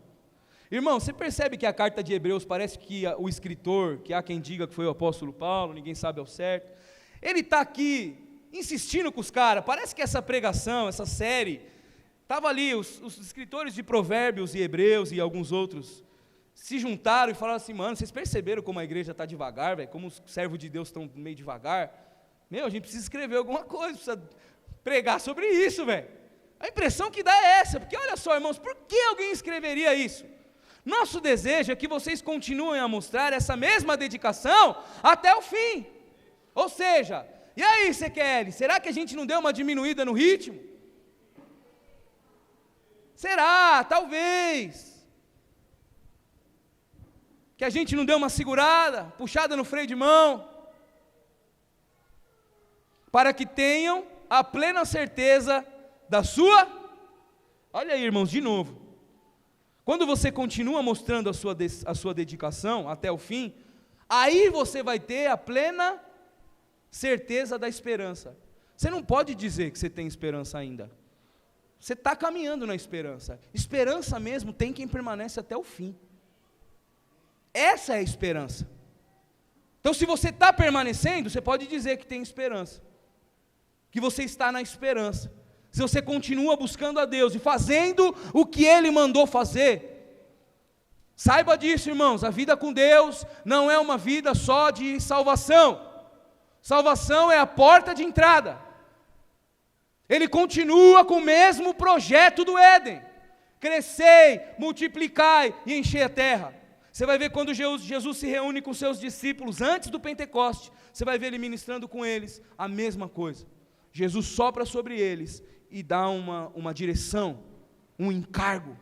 Irmão, você percebe que a carta de Hebreus parece que o escritor, que há quem diga que foi o apóstolo Paulo, ninguém sabe ao certo, ele está aqui insistindo com os caras. Parece que essa pregação, essa série, estava ali, os escritores de Provérbios e Hebreus e alguns outros se juntaram e falaram assim, mano, vocês perceberam como a igreja está devagar, velho, como os servos de Deus estão meio devagar? A gente precisa escrever alguma coisa, precisa pregar sobre isso, velho. A impressão que dá é essa, porque olha só, irmãos, por que alguém escreveria isso? Nosso desejo é que vocês continuem a mostrar essa mesma dedicação até o fim. Ou seja, e aí, CQL, será que a gente não deu uma diminuída no ritmo? Será? Talvez. Que a gente não deu uma segurada, puxada no freio de mão, para que tenham a plena certeza da sua... Olha aí, irmãos, de novo. Quando você continua mostrando a sua dedicação até o fim, aí você vai ter a plena certeza da esperança. Você não pode dizer que você tem esperança ainda. Você está caminhando na esperança. Esperança mesmo tem quem permanece até o fim. Essa é a esperança. Então, se você está permanecendo, você pode dizer que tem esperança, que você está na esperança. Se você continua buscando a Deus e fazendo o que Ele mandou fazer, saiba disso, irmãos, a vida com Deus não é uma vida só de salvação, Salvação é a porta de entrada. Ele continua com o mesmo projeto do Éden: crescei, multiplicai e enchei a terra. Você vai ver quando Jesus se reúne com seus discípulos antes do Pentecoste, você vai ver ele ministrando com eles a mesma coisa. Jesus sopra sobre eles e dá uma direção, um encargo.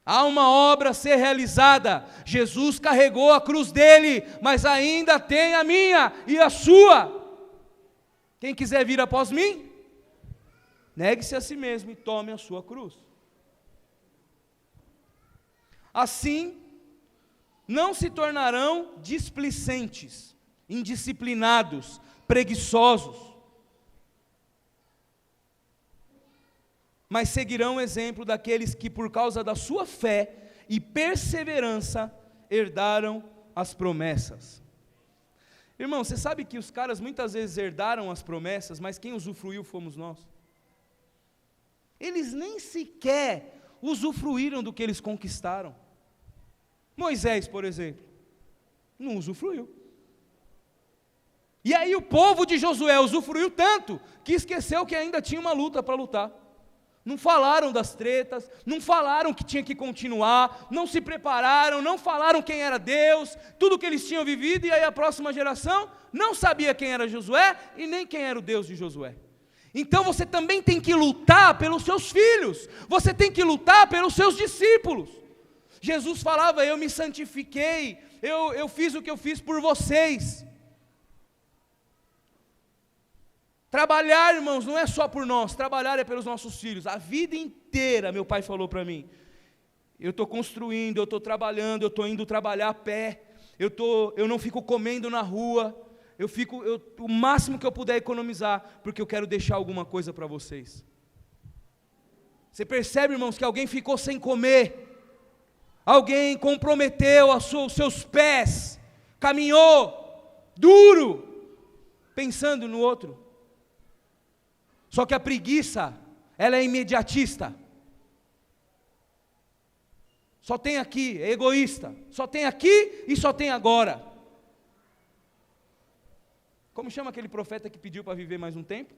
Há uma obra a ser realizada. Jesus carregou a cruz dele, mas ainda tem a minha e a sua. Quem quiser vir após mim, negue-se a si mesmo e tome a sua cruz. Assim, não se tornarão displicentes, indisciplinados, preguiçosos, mas seguirão o exemplo daqueles que, por causa da sua fé e perseverança, herdaram as promessas. Irmão, você sabe que os caras muitas vezes herdaram as promessas, mas quem usufruiu fomos nós. Eles nem sequer usufruíram do que eles conquistaram. Moisés, por exemplo, não usufruiu. E aí o povo de Josué usufruiu tanto, que esqueceu que ainda tinha uma luta para lutar. Não falaram das tretas, não falaram que tinha que continuar, não se prepararam, não falaram quem era Deus, tudo que eles tinham vivido, e aí a próxima geração não sabia quem era Josué e nem quem era o Deus de Josué. Então você também tem que lutar pelos seus filhos, você tem que lutar pelos seus discípulos. Jesus falava: eu me santifiquei, eu fiz o que eu fiz por vocês. Trabalhar, irmãos, não é só por nós, trabalhar é pelos nossos filhos. A vida inteira, meu pai falou para mim, eu estou construindo, eu estou trabalhando, eu estou indo trabalhar a pé, eu não fico comendo na rua, o máximo que eu puder economizar, porque eu quero deixar alguma coisa para vocês. Você percebe, irmãos, que alguém ficou sem comer, alguém comprometeu os seus pés, caminhou duro, pensando no outro. Só que a preguiça, ela é imediatista. Só tem aqui, é egoísta. Só tem aqui e só tem agora. Como chama aquele profeta que pediu para viver mais um tempo?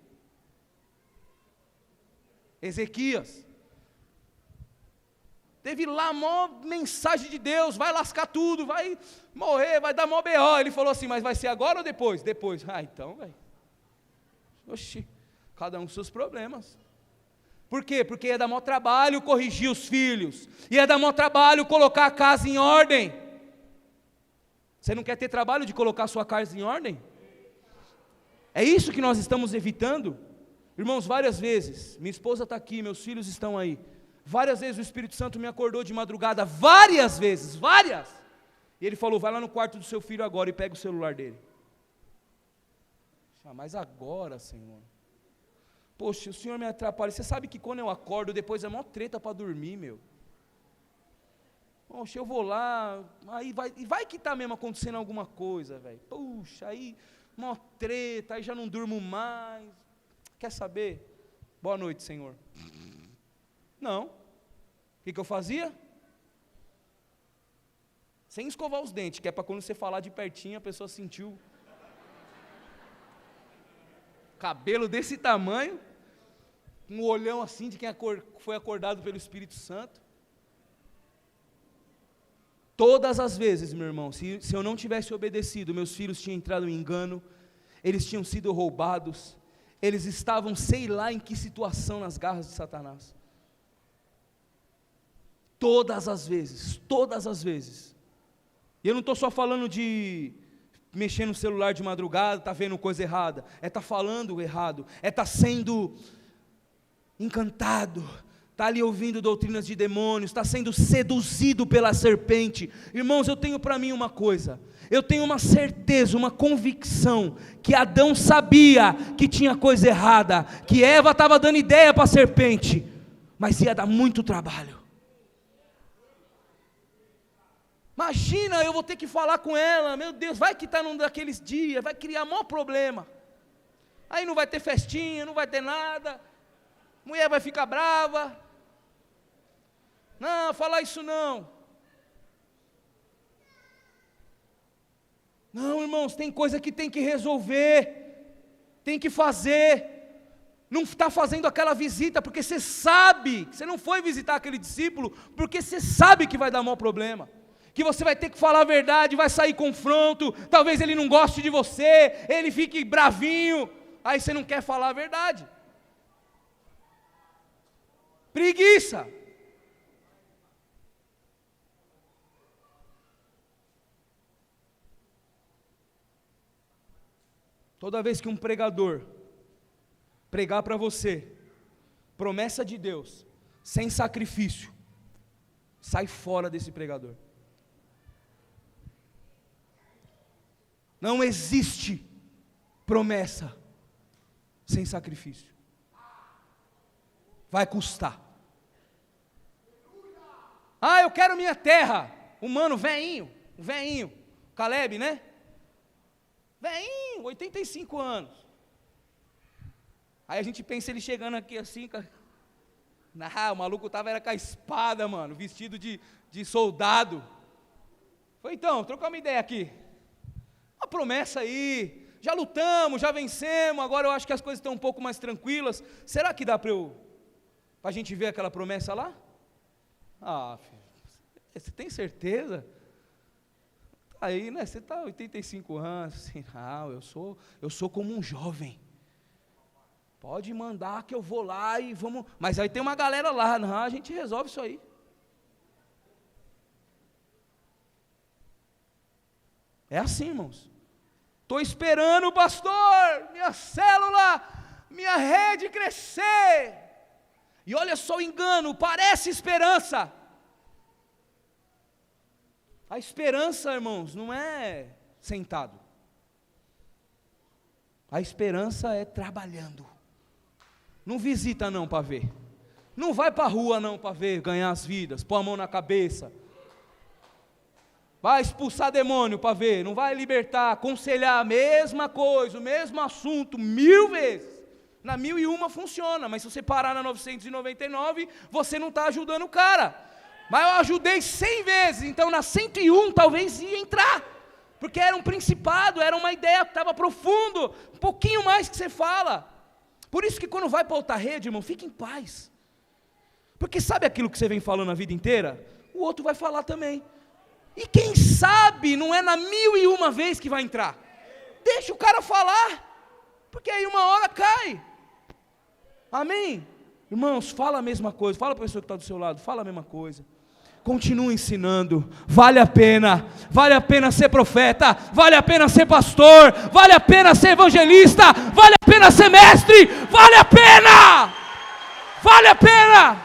Ezequias. Teve lá a maior mensagem de Deus: vai lascar tudo, vai morrer, vai dar mó B.O. Ele falou assim: mas vai ser agora ou depois? Depois. Ah, então, velho. Oxi. Cada um com seus problemas. Por quê? Porque ia dar maior trabalho corrigir os filhos, ia dar maior trabalho colocar a casa em ordem. Você não quer ter trabalho de colocar a sua casa em ordem? É isso que nós estamos evitando. Irmãos, várias vezes, minha esposa está aqui, meus filhos estão aí, várias vezes o Espírito Santo me acordou de madrugada, várias vezes, várias, e ele falou: vai lá no quarto do seu filho agora e pega o celular dele. Ah, mas agora, Senhor, poxa, o Senhor me atrapalha. Você sabe que quando eu acordo, depois é mó treta para dormir, meu. Poxa, eu vou lá, aí vai que está mesmo acontecendo alguma coisa, velho. Puxa, aí mó treta, aí já não durmo mais. Quer saber? Boa noite, Senhor. Não. O que eu fazia? Sem escovar os dentes, que é para quando você falar de pertinho, a pessoa sentiu cabelo desse tamanho, um olhão assim de quem foi acordado pelo Espírito Santo. Todas as vezes, meu irmão, se eu não tivesse obedecido, meus filhos tinham entrado em engano, eles tinham sido roubados, eles estavam sei lá em que situação nas garras de Satanás. Todas as vezes, todas as vezes. E eu não estou só falando de mexer no celular de madrugada, está vendo coisa errada, é estar falando errado, é estar sendo encantado, está ali ouvindo doutrinas de demônios, está sendo seduzido pela serpente. Irmãos, eu tenho para mim uma coisa, eu tenho uma certeza, uma convicção, que Adão sabia que tinha coisa errada, que Eva estava dando ideia para a serpente, mas ia dar muito trabalho. Imagina, eu vou ter que falar com ela, meu Deus, vai que está num daqueles dias, vai criar maior problema, aí não vai ter festinha, não vai ter nada, mulher vai ficar brava, não, falar isso não, irmãos, tem coisa que tem que resolver, tem que fazer. Não está fazendo aquela visita porque você sabe, você não foi visitar aquele discípulo, porque você sabe que vai dar mau problema, que você vai ter que falar a verdade, vai sair confronto, talvez ele não goste de você, ele fique bravinho, aí você não quer falar a verdade. Preguiça. Toda vez que um pregador pregar para você, promessa de Deus, sem sacrifício, sai fora desse pregador. Não existe promessa sem sacrifício. Vai custar. Eu quero minha terra. O mano, veinho, Caleb, né? Veinho, 85 anos. Aí a gente pensa ele chegando aqui assim, o maluco era com a espada, mano, vestido de soldado. Foi então, trocar uma ideia aqui. Uma promessa aí, já lutamos, já vencemos, agora eu acho que as coisas estão um pouco mais tranquilas. Será que dá para a gente ver aquela promessa lá? Filho, você tem certeza? Aí, né, você está 85 anos, assim, eu sou como um jovem. Pode mandar que eu vou lá e vamos. Mas aí tem uma galera lá, a gente resolve isso aí. É assim, irmãos. Estou esperando, pastor, minha célula, minha rede crescer. E olha só o engano, parece esperança. A esperança, irmãos, não é sentado. A esperança é trabalhando. Não visita não para ver. Não vai para a rua não para ver, ganhar as vidas, pôr a mão na cabeça. Vai expulsar demônio para ver, não vai libertar, aconselhar a mesma coisa, o mesmo assunto, 1000 vezes. Na 1001 funciona, mas se você parar na 999, você não está ajudando o cara. Mas eu ajudei 100 vezes, então na 101 talvez ia entrar. Porque era um principado, era uma ideia que estava profundo, um pouquinho mais que você fala. Por isso que quando vai para outra rede, irmão, fique em paz. Porque sabe aquilo que você vem falando a vida inteira? O outro vai falar também. E quem sabe não é na 1001 vez que vai entrar. Deixa o cara falar, porque aí uma hora cai. Amém? Irmãos, fala a mesma coisa, fala para a pessoa que está do seu lado, fala a mesma coisa. Continua ensinando, vale a pena ser profeta, vale a pena ser pastor, vale a pena ser evangelista, vale a pena ser mestre, vale a pena,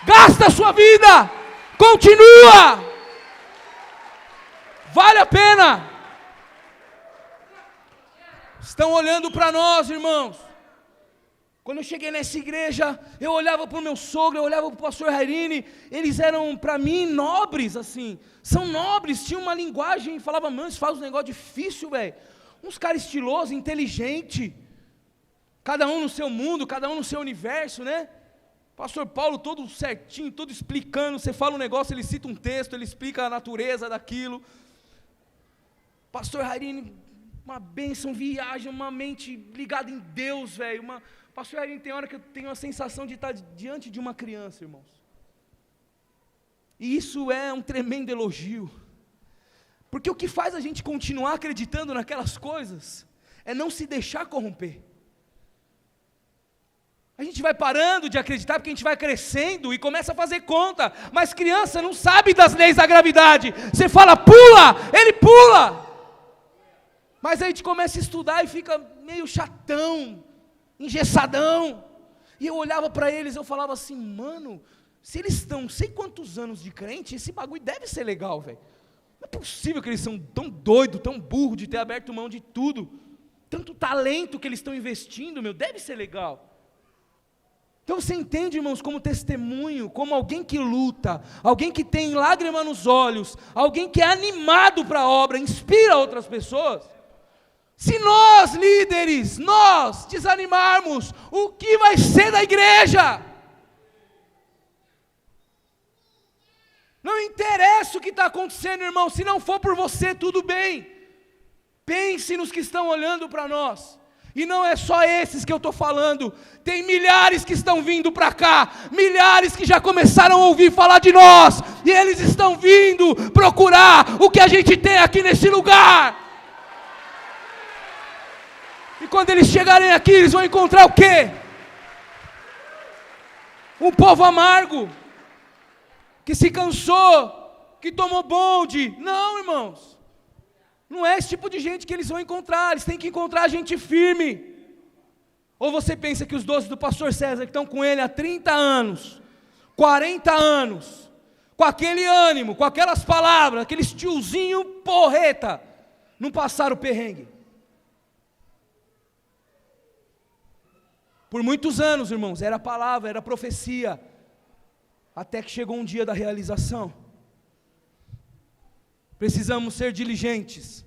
gasta a sua vida, continua, vale a pena. Estão olhando para nós, irmãos. Quando eu cheguei nessa igreja, eu olhava para o meu sogro, eu olhava para o pastor Rairini, eles eram para mim nobres, assim, são nobres, tinham uma linguagem, falava, mano, eles fazem um negócio difícil, velho, uns caras estilosos, inteligentes, cada um no seu mundo, cada um no seu universo, né? Pastor Paulo todo certinho, todo explicando, você fala um negócio, ele cita um texto, ele explica a natureza daquilo. Pastor Rairini, uma bênção, viagem, uma mente ligada em Deus, velho, Pastor Rairini, tem hora que eu tenho a sensação de estar diante de uma criança, irmãos. E isso é um tremendo elogio. Porque o que faz a gente continuar acreditando naquelas coisas é não se deixar corromper. A gente vai parando de acreditar porque a gente vai crescendo e começa a fazer conta. Mas criança não sabe das leis da gravidade. Você fala, pula, ele pula. Mas aí a gente começa a estudar e fica meio chatão, engessadão. E eu olhava para eles, eu falava assim, mano, se eles estão sei quantos anos de crente, esse bagulho deve ser legal, velho. Não é possível que eles são tão doidos, tão burros de ter aberto mão de tudo. Tanto talento que eles estão investindo, deve ser legal. Então você entende, irmãos, como testemunho, como alguém que luta, alguém que tem lágrima nos olhos, alguém que é animado para a obra, inspira outras pessoas. Se nós, líderes, nós desanimarmos, o que vai ser da igreja? Não interessa o que está acontecendo, irmão, se não for por você, tudo bem. Pense nos que estão olhando para nós. E não é só esses que eu estou falando. Tem milhares que estão vindo para cá. Milhares que já começaram a ouvir falar de nós. E eles estão vindo procurar o que a gente tem aqui nesse lugar. E quando eles chegarem aqui, eles vão encontrar o quê? Um povo amargo. Que se cansou. Que tomou bonde. Não, irmãos. Não é esse tipo de gente que eles vão encontrar. Eles têm que encontrar gente firme. Ou você pensa que os 12 do pastor César, que estão com ele há 30 anos, 40 anos, com aquele ânimo, com aquelas palavras, aqueles tiozinho porreta, não passaram o perrengue? Por muitos anos, irmãos, era palavra, era profecia, até que chegou um dia da realização. Precisamos ser diligentes.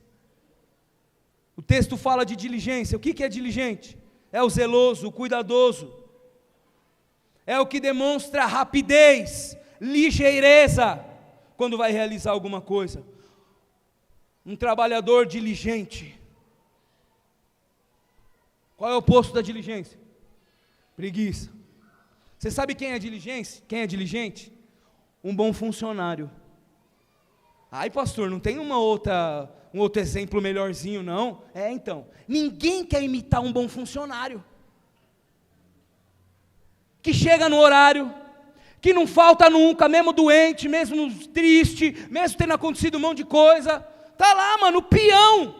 O texto fala de diligência. O que é diligente? É o zeloso, o cuidadoso. É o que demonstra rapidez, ligeireza, quando vai realizar alguma coisa. Um trabalhador diligente. Qual é o oposto da diligência? Preguiça. Você sabe quem é diligente? Quem é diligente? Um bom funcionário. Ai, pastor, não tem um outro exemplo melhorzinho, não? Então, ninguém quer imitar um bom funcionário. Que chega no horário, que não falta nunca, mesmo doente, mesmo triste, mesmo tendo acontecido um monte de coisa. Tá lá, mano, peão.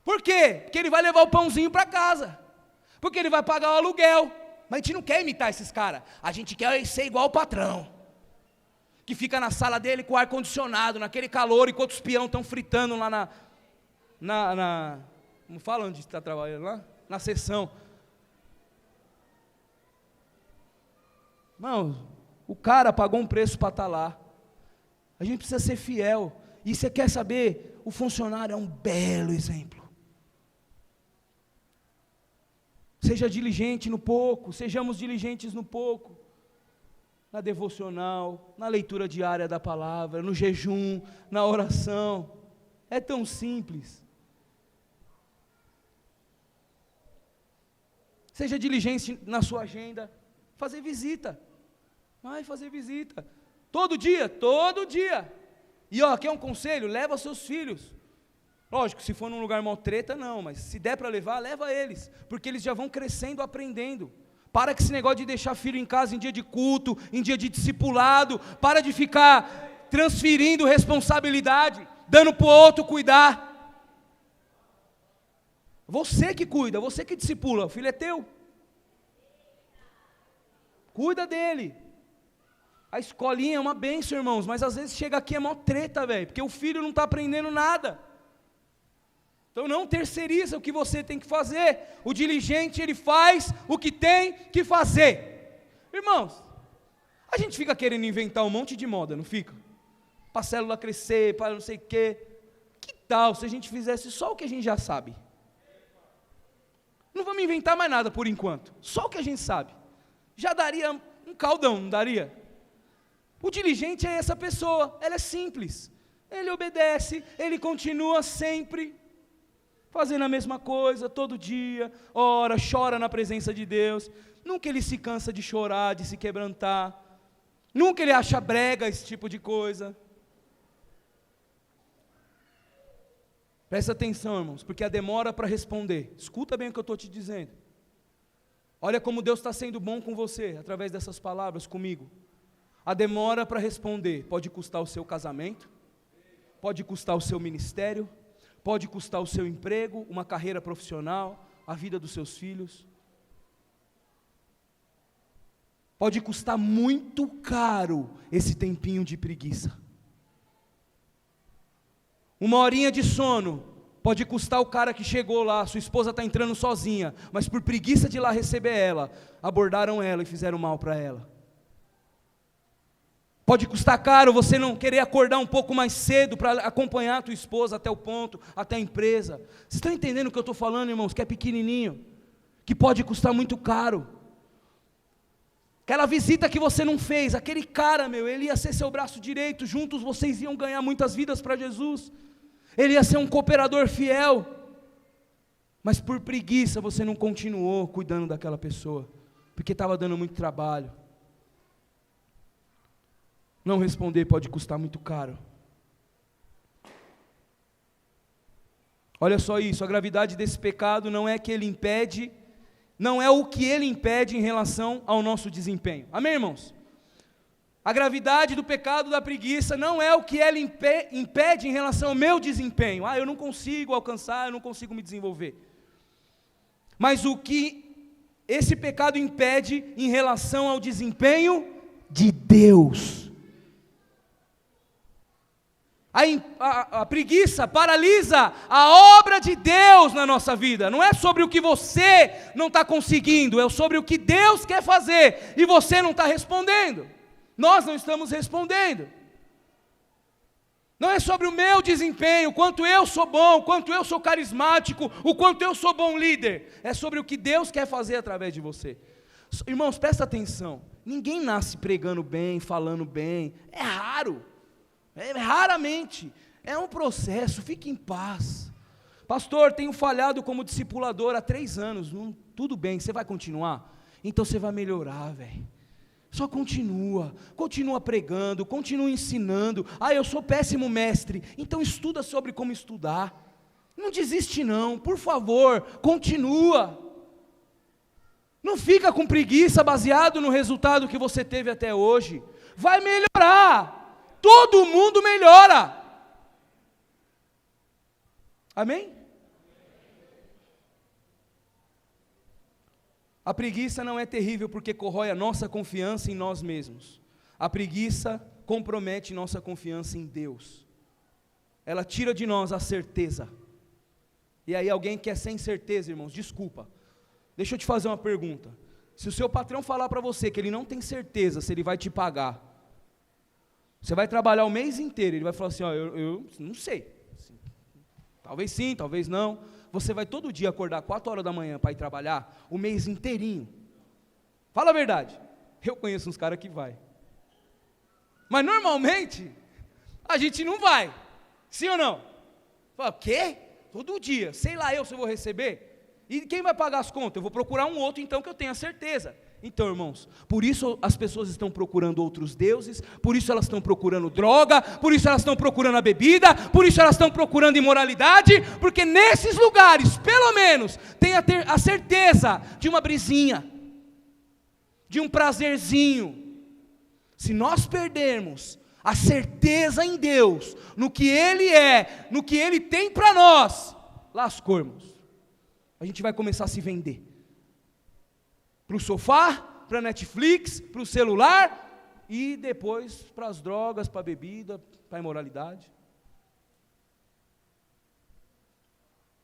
Por quê? Porque ele vai levar o pãozinho para casa. Porque ele vai pagar o aluguel. Mas a gente não quer imitar esses caras. A gente quer ser igual o patrão. Que fica na sala dele com o ar-condicionado, naquele calor, enquanto os peão estão fritando lá como fala onde está trabalhando lá? Na seção. Não, o cara pagou um preço para estar lá. A gente precisa ser fiel. E você quer saber? O funcionário é um belo exemplo. Seja diligente no pouco, sejamos diligentes no pouco. Na devocional, na leitura diária da palavra, no jejum, na oração. É tão simples. Seja diligente na sua agenda. Fazer visita. Vai fazer visita. Todo dia, todo dia. E quer um conselho? Leva seus filhos. Lógico, se for num lugar mal treta, não. Mas se der para levar, leva eles. Porque eles já vão crescendo, aprendendo. Para com esse negócio de deixar filho em casa em dia de culto, em dia de discipulado. Para de ficar transferindo responsabilidade, dando para o outro cuidar. Você que cuida, você que discipula, o filho é teu. Cuida dele. A escolinha é uma bênção, irmãos, mas às vezes chega aqui é mó treta, velho, porque o filho não está aprendendo nada. Então não terceiriza o que você tem que fazer. O diligente, ele faz o que tem que fazer. Irmãos, a gente fica querendo inventar um monte de moda, não fica? Para a célula crescer, para não sei o quê. Que tal se a gente fizesse só o que a gente já sabe? Não vamos inventar mais nada por enquanto. Só o que a gente sabe. Já daria um caldão, não daria? O diligente é essa pessoa, ela é simples. Ele obedece, ele continua sempre fazendo a mesma coisa, todo dia, ora, chora na presença de Deus. Nunca ele se cansa de chorar, de se quebrantar. Nunca ele acha brega esse tipo de coisa. Presta atenção, irmãos, porque a demora para responder, escuta bem o que eu estou te dizendo. Olha como Deus está sendo bom com você, através dessas palavras comigo. A demora para responder pode custar o seu casamento, pode custar o seu ministério, pode custar o seu emprego, uma carreira profissional, a vida dos seus filhos. Pode custar muito caro esse tempinho de preguiça. Uma horinha de sono pode custar o cara que chegou lá, sua esposa está entrando sozinha, mas por preguiça de ir lá receber ela, abordaram ela e fizeram mal para ela. Pode custar caro você não querer acordar um pouco mais cedo para acompanhar a tua esposa até o ponto, até a empresa. Vocês estão entendendo o que eu estou falando, irmãos? Que é pequenininho, que pode custar muito caro. Aquela visita que você não fez, aquele cara, ele ia ser seu braço direito, juntos vocês iam ganhar muitas vidas para Jesus. ele ia ser um cooperador fiel, mas por preguiça você não continuou cuidando daquela pessoa, porque estava dando muito trabalho. Não responder pode custar muito caro. Olha só isso, a gravidade desse pecado não é que ele impede, não é o que ele impede em relação ao nosso desempenho. Amém, irmãos? A gravidade do pecado da preguiça não é o que ele impede em relação ao meu desempenho. Eu não consigo alcançar, eu não consigo me desenvolver. Mas o que esse pecado impede em relação ao desempenho de Deus. A preguiça paralisa a obra de Deus na nossa vida. Não é sobre o que você não está conseguindo, é sobre o que Deus quer fazer e você não está respondendo. Nós não estamos respondendo. Não é sobre o meu desempenho, quanto eu sou bom, quanto eu sou carismático, o quanto eu sou bom líder. É sobre o que Deus quer fazer através de você. Irmãos, presta atenção. Ninguém nasce pregando bem, falando bem. É raro. Raramente. É um processo, fique em paz. Pastor, tenho falhado como discipulador há 3 anos. Tudo bem, você vai continuar? Então você vai melhorar, velho. Só continua pregando, continua ensinando. Eu sou péssimo mestre, então estuda sobre como estudar. Não desiste não, por favor, continua. Não fica com preguiça baseado no resultado que você teve até hoje. Vai melhorar. Todo mundo melhora. Amém? A preguiça não é terrível porque corrói a nossa confiança em nós mesmos. A preguiça compromete nossa confiança em Deus. Ela tira de nós a certeza. E aí alguém que é sem certeza, irmãos, desculpa. Deixa eu te fazer uma pergunta. Se o seu patrão falar para você que ele não tem certeza se ele vai te pagar, você vai trabalhar o mês inteiro, ele vai falar assim, eu não sei. Talvez sim, talvez não. Você vai todo dia acordar 4 horas da manhã para ir trabalhar, o mês inteirinho. Fala a verdade. Eu conheço uns caras que vai. Mas normalmente, a gente não vai. Sim ou não? Fala, o quê? Todo dia. Sei lá se eu vou receber. E quem vai pagar as contas? Eu vou procurar um outro então que eu tenha certeza. Então, irmãos, por isso as pessoas estão procurando outros deuses, por isso elas estão procurando droga, por isso elas estão procurando a bebida, por isso elas estão procurando imoralidade, porque nesses lugares, pelo menos, tem a certeza de uma brisinha, de um prazerzinho. Se nós perdermos a certeza em Deus, no que Ele é, no que Ele tem para nós, lascou, irmãos. A gente vai começar a se vender. Para o sofá, para a Netflix, para o celular e depois para as drogas, para a bebida, para a imoralidade.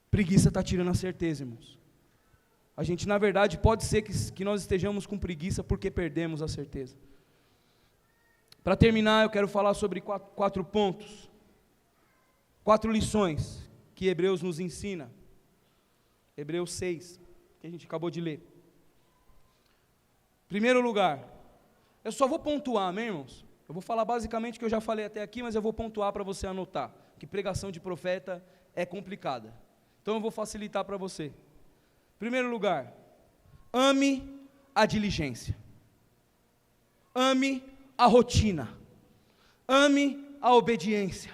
Preguiça está tirando a certeza, irmãos. A gente, na verdade, pode ser que nós estejamos com preguiça porque perdemos a certeza. Para terminar, eu quero falar sobre 4 pontos, 4 lições que Hebreus nos ensina. Hebreus 6, que a gente acabou de ler. Primeiro lugar, eu só vou pontuar, amém, irmãos? Eu vou falar basicamente o que eu já falei até aqui, mas eu vou pontuar para você anotar, que pregação de profeta é complicada. Então eu vou facilitar para você. Primeiro lugar, ame a diligência. Ame a rotina. Ame a obediência.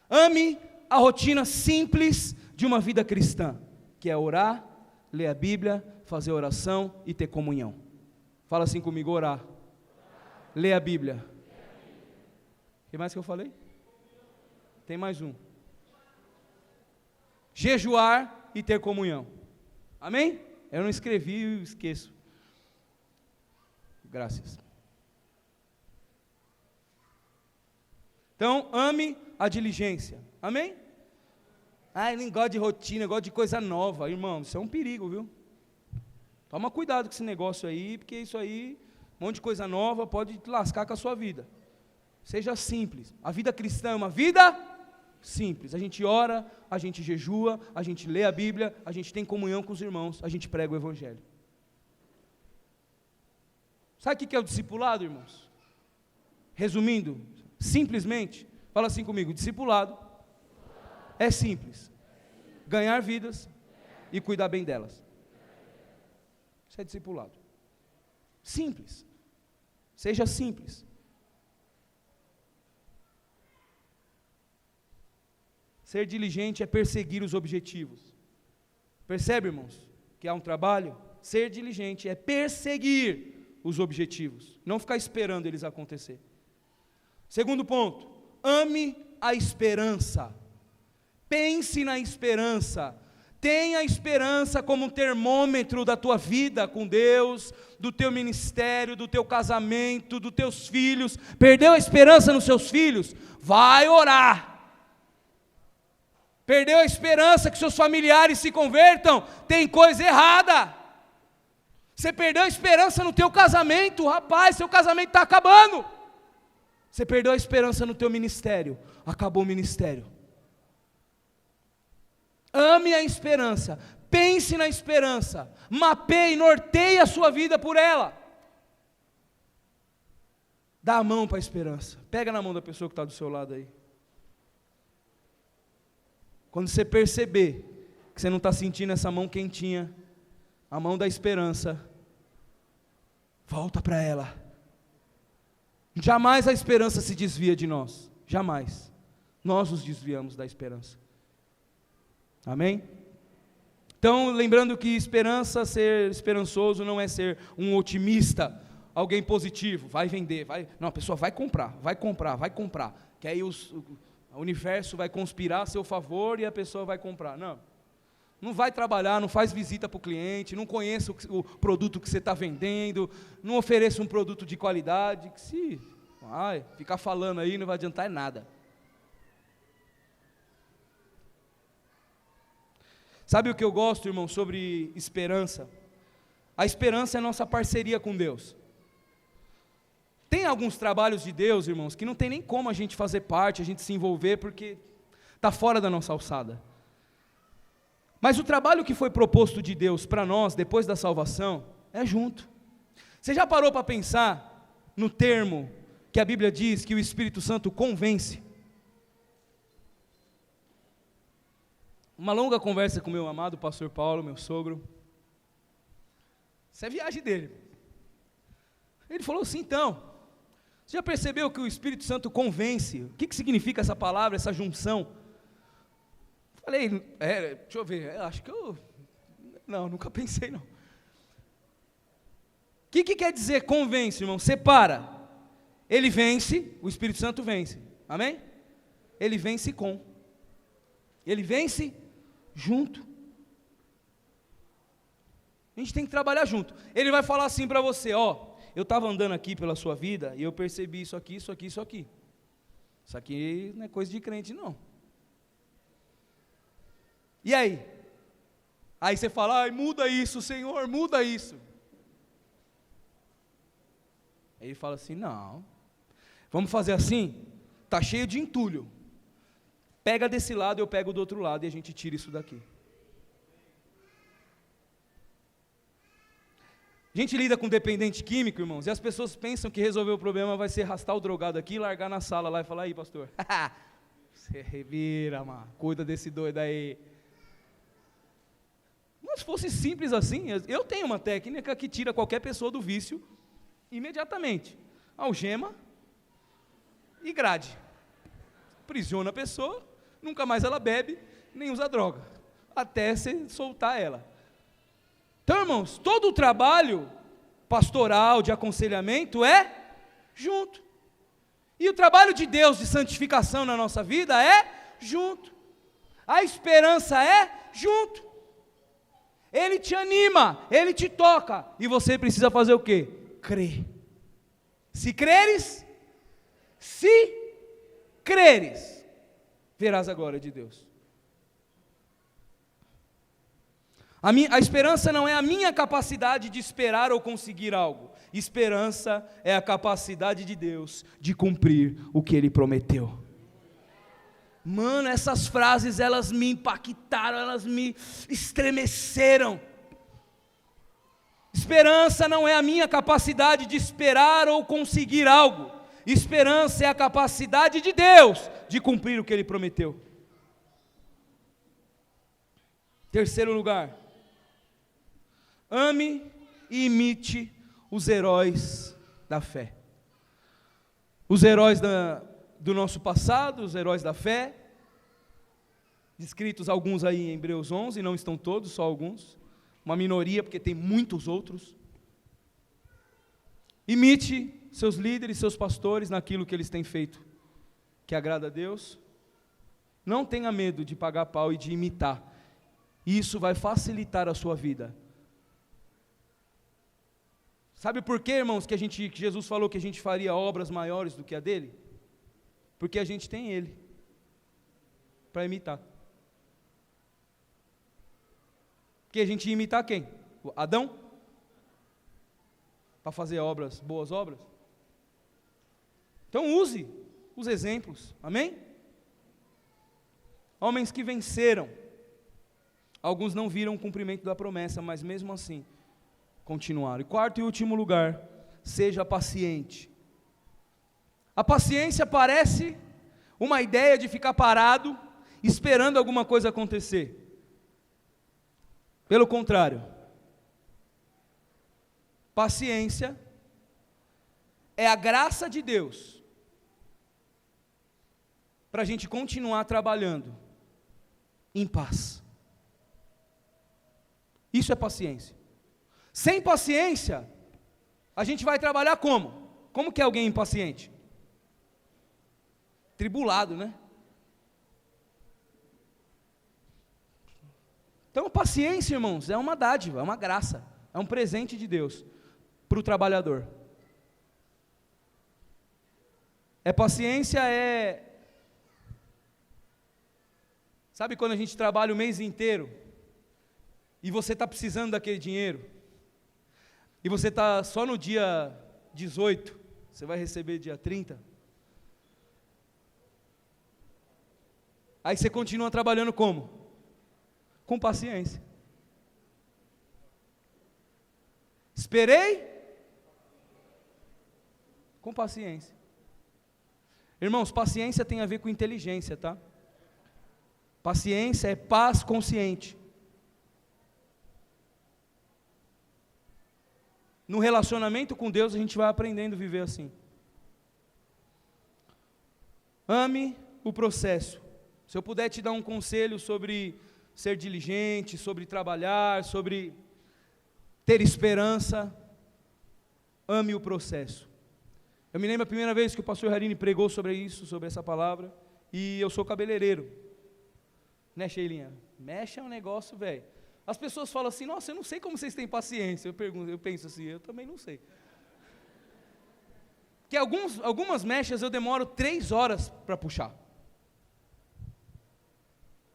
Ame a rotina simples de uma vida cristã, que é orar, ler a Bíblia, fazer oração e ter comunhão. Fala assim comigo, orar, ler a Bíblia. O que mais que eu falei? Tem mais um. Jejuar e ter comunhão. Amém? Eu não escrevi e esqueço. Graças. Então, ame a diligência. Amém? Eu nem gosto de rotina, eu gosto de coisa nova. Irmão, isso é um perigo, viu? Toma cuidado com esse negócio aí, porque isso aí, um monte de coisa nova, pode te lascar com a sua vida. Seja simples. A vida cristã é uma vida simples. A gente ora, a gente jejua, a gente lê a Bíblia, a gente tem comunhão com os irmãos, a gente prega o Evangelho. Sabe o que é o discipulado, irmãos? Resumindo, simplesmente, fala assim comigo, discipulado É simples. Ganhar vidas e cuidar bem delas. Isso é discipulado. Simples. Seja simples. Ser diligente é perseguir os objetivos. Percebe, irmãos, que há um trabalho? Ser diligente é perseguir os objetivos, não ficar esperando eles acontecer. Segundo ponto, ame a esperança. Pense na esperança. Tenha a esperança como um termômetro da tua vida com Deus, do teu ministério, do teu casamento, dos teus filhos. Perdeu a esperança nos seus filhos? Vai orar. Perdeu a esperança que seus familiares se convertam? Tem coisa errada. Você perdeu a esperança no teu casamento? Rapaz, seu casamento está acabando. Você perdeu a esperança no teu ministério? Acabou o ministério. Ame a esperança, pense na esperança, mapeie, norteie a sua vida por ela. Dá a mão para a esperança, pega na mão da pessoa que está do seu lado aí. Quando você perceber que você não está sentindo essa mão quentinha, a mão da esperança, volta para ela. Jamais a esperança se desvia de nós, jamais. Nós nos desviamos da esperança. Amém? Então, lembrando que esperança, ser esperançoso não é ser um otimista, alguém positivo, vai vender, vai, não, a pessoa vai comprar, que aí o universo vai conspirar a seu favor e a pessoa vai comprar. Não vai trabalhar, não faz visita para o cliente, não conheça o produto que você está vendendo, não ofereça um produto de qualidade, que se ficar falando aí não vai adiantar nada. Sabe o que eu gosto, irmão, sobre esperança? A esperança é a nossa parceria com Deus. Tem alguns trabalhos de Deus, irmãos, que não tem nem como a gente fazer parte, a gente se envolver, porque está fora da nossa alçada. Mas o trabalho que foi proposto de Deus para nós, depois da salvação, é junto. Você já parou para pensar no termo que a Bíblia diz que o Espírito Santo convence? Uma longa conversa com meu amado pastor Paulo, meu sogro. Isso é viagem dele. Ele falou assim, então, você já percebeu que o Espírito Santo convence? O que significa essa palavra, essa junção? Falei, deixa eu ver, acho que nunca pensei não. O que quer dizer convence, irmão? Separa. Ele vence, o Espírito Santo vence, amém? Ele vence com. Ele vence junto. A gente tem que trabalhar junto. Ele vai falar assim para você, eu estava andando aqui pela sua vida e eu percebi isso aqui, isso aqui, isso aqui. Isso aqui não é coisa de crente não. E aí? Aí você fala, muda isso, Senhor, muda isso. Aí ele fala assim, não, vamos fazer assim, está cheio de entulho. Pega desse lado, eu pego do outro lado e a gente tira isso daqui. A gente lida com dependente químico, irmãos, e as pessoas pensam que resolver o problema vai ser arrastar o drogado aqui, largar na sala lá e falar, aí pastor, você revira, mano, cuida desse doido aí. Mas se fosse simples assim, eu tenho uma técnica que tira qualquer pessoa do vício imediatamente. Algema e grade. Aprisiona a pessoa, nunca mais ela bebe, nem usa droga, até você soltar ela. Então, irmãos, todo o trabalho pastoral, de aconselhamento é junto. E o trabalho de Deus de santificação na nossa vida é junto. A esperança é junto. Ele te anima, Ele te toca, e você precisa fazer o quê? Crer. Se creres, verás a glória de Deus. A esperança não é a minha capacidade de esperar ou conseguir algo. Esperança é a capacidade de Deus de cumprir o que Ele prometeu. Mano, essas frases, elas me impactaram, elas me estremeceram. Esperança não é a minha capacidade de esperar ou conseguir algo. Esperança é a capacidade de Deus de cumprir o que Ele prometeu. Terceiro lugar, ame e imite os heróis da fé. Os heróis do nosso passado, os heróis da fé, descritos alguns aí em Hebreus 11, não estão todos, só alguns, uma minoria, porque tem muitos outros. Imite seus líderes, seus pastores, naquilo que eles têm feito, que agrada a Deus. Não tenha medo de pagar pau e de imitar, isso vai facilitar a sua vida. Sabe por quê, irmãos, que Jesus falou que a gente faria obras maiores do que a dele? Porque a gente tem ele para imitar. Porque a gente ia imitar quem? Adão? Para fazer obras, boas obras? Então use os exemplos, amém? Homens que venceram. Alguns não viram o cumprimento da promessa, mas mesmo assim, continuaram. E quarto e último lugar, seja paciente. A paciência parece uma ideia de ficar parado, esperando alguma coisa acontecer. Pelo contrário, paciência é a graça de Deus para a gente continuar trabalhando em paz. Isso é paciência. Sem paciência, a gente vai trabalhar como? Como que é alguém impaciente? Tribulado, né? Então, paciência, irmãos, é uma dádiva, é uma graça, é um presente de Deus para o trabalhador. Paciência sabe quando a gente trabalha o mês inteiro e você está precisando daquele dinheiro e você está só no dia 18, você vai receber dia 30, aí você continua trabalhando como? Com paciência. Esperei com paciência. Irmãos, paciência tem a ver com inteligência, tá? Paciência é paz consciente. No relacionamento com Deus, a gente vai aprendendo a viver assim. Ame o processo. Se eu puder te dar um conselho sobre ser diligente, sobre trabalhar, sobre ter esperança, ame o processo. Eu me lembro a primeira vez que o pastor Harini pregou sobre isso, sobre essa palavra, e eu sou cabeleireiro. Né, Sheilinha? Mexe é um negócio, velho. As pessoas falam assim, nossa, eu não sei como vocês têm paciência. Eu penso assim, eu também não sei. Porque algumas mechas eu demoro 3 horas para puxar.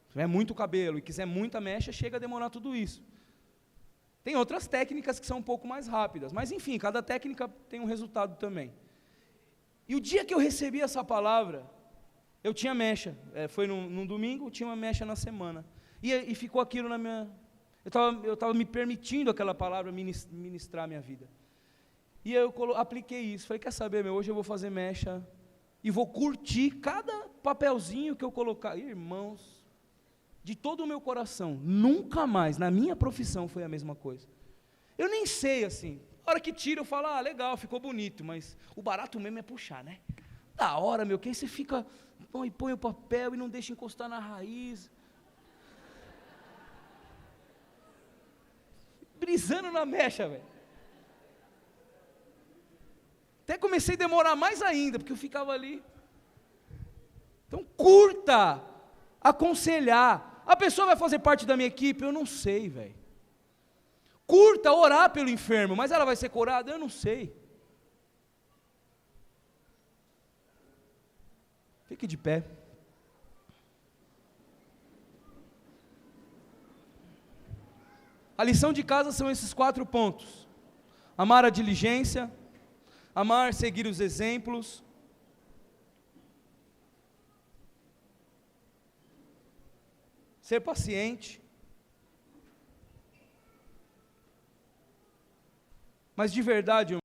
Se tiver muito cabelo e quiser muita mecha, chega a demorar tudo isso. Tem outras técnicas que são um pouco mais rápidas, mas enfim, cada técnica tem um resultado também. E o dia que eu recebi essa palavra, eu tinha mecha, foi num domingo, tinha uma mecha na semana, e ficou aquilo na minha... Eu estava me permitindo aquela palavra ministrar a minha vida. E eu apliquei isso, falei, quer saber, hoje eu vou fazer mecha, e vou curtir cada papelzinho que eu colocar. Irmãos, de todo o meu coração, nunca mais, na minha profissão, foi a mesma coisa. Eu nem sei, assim, a hora que tira eu falo, legal, ficou bonito, mas o barato mesmo é puxar, né? Da hora, que aí você fica, e põe o papel e não deixa encostar na raiz. Brisando na mecha, velho. Até comecei a demorar mais ainda, porque eu ficava ali. Então, curta, aconselhar. A pessoa vai fazer parte da minha equipe? Eu não sei, velho. Curta orar pelo enfermo, mas ela vai ser curada? Eu não sei. Fique de pé. A lição de casa são esses 4 pontos. Amar a diligência, amar seguir os exemplos, ser paciente, mas de verdade,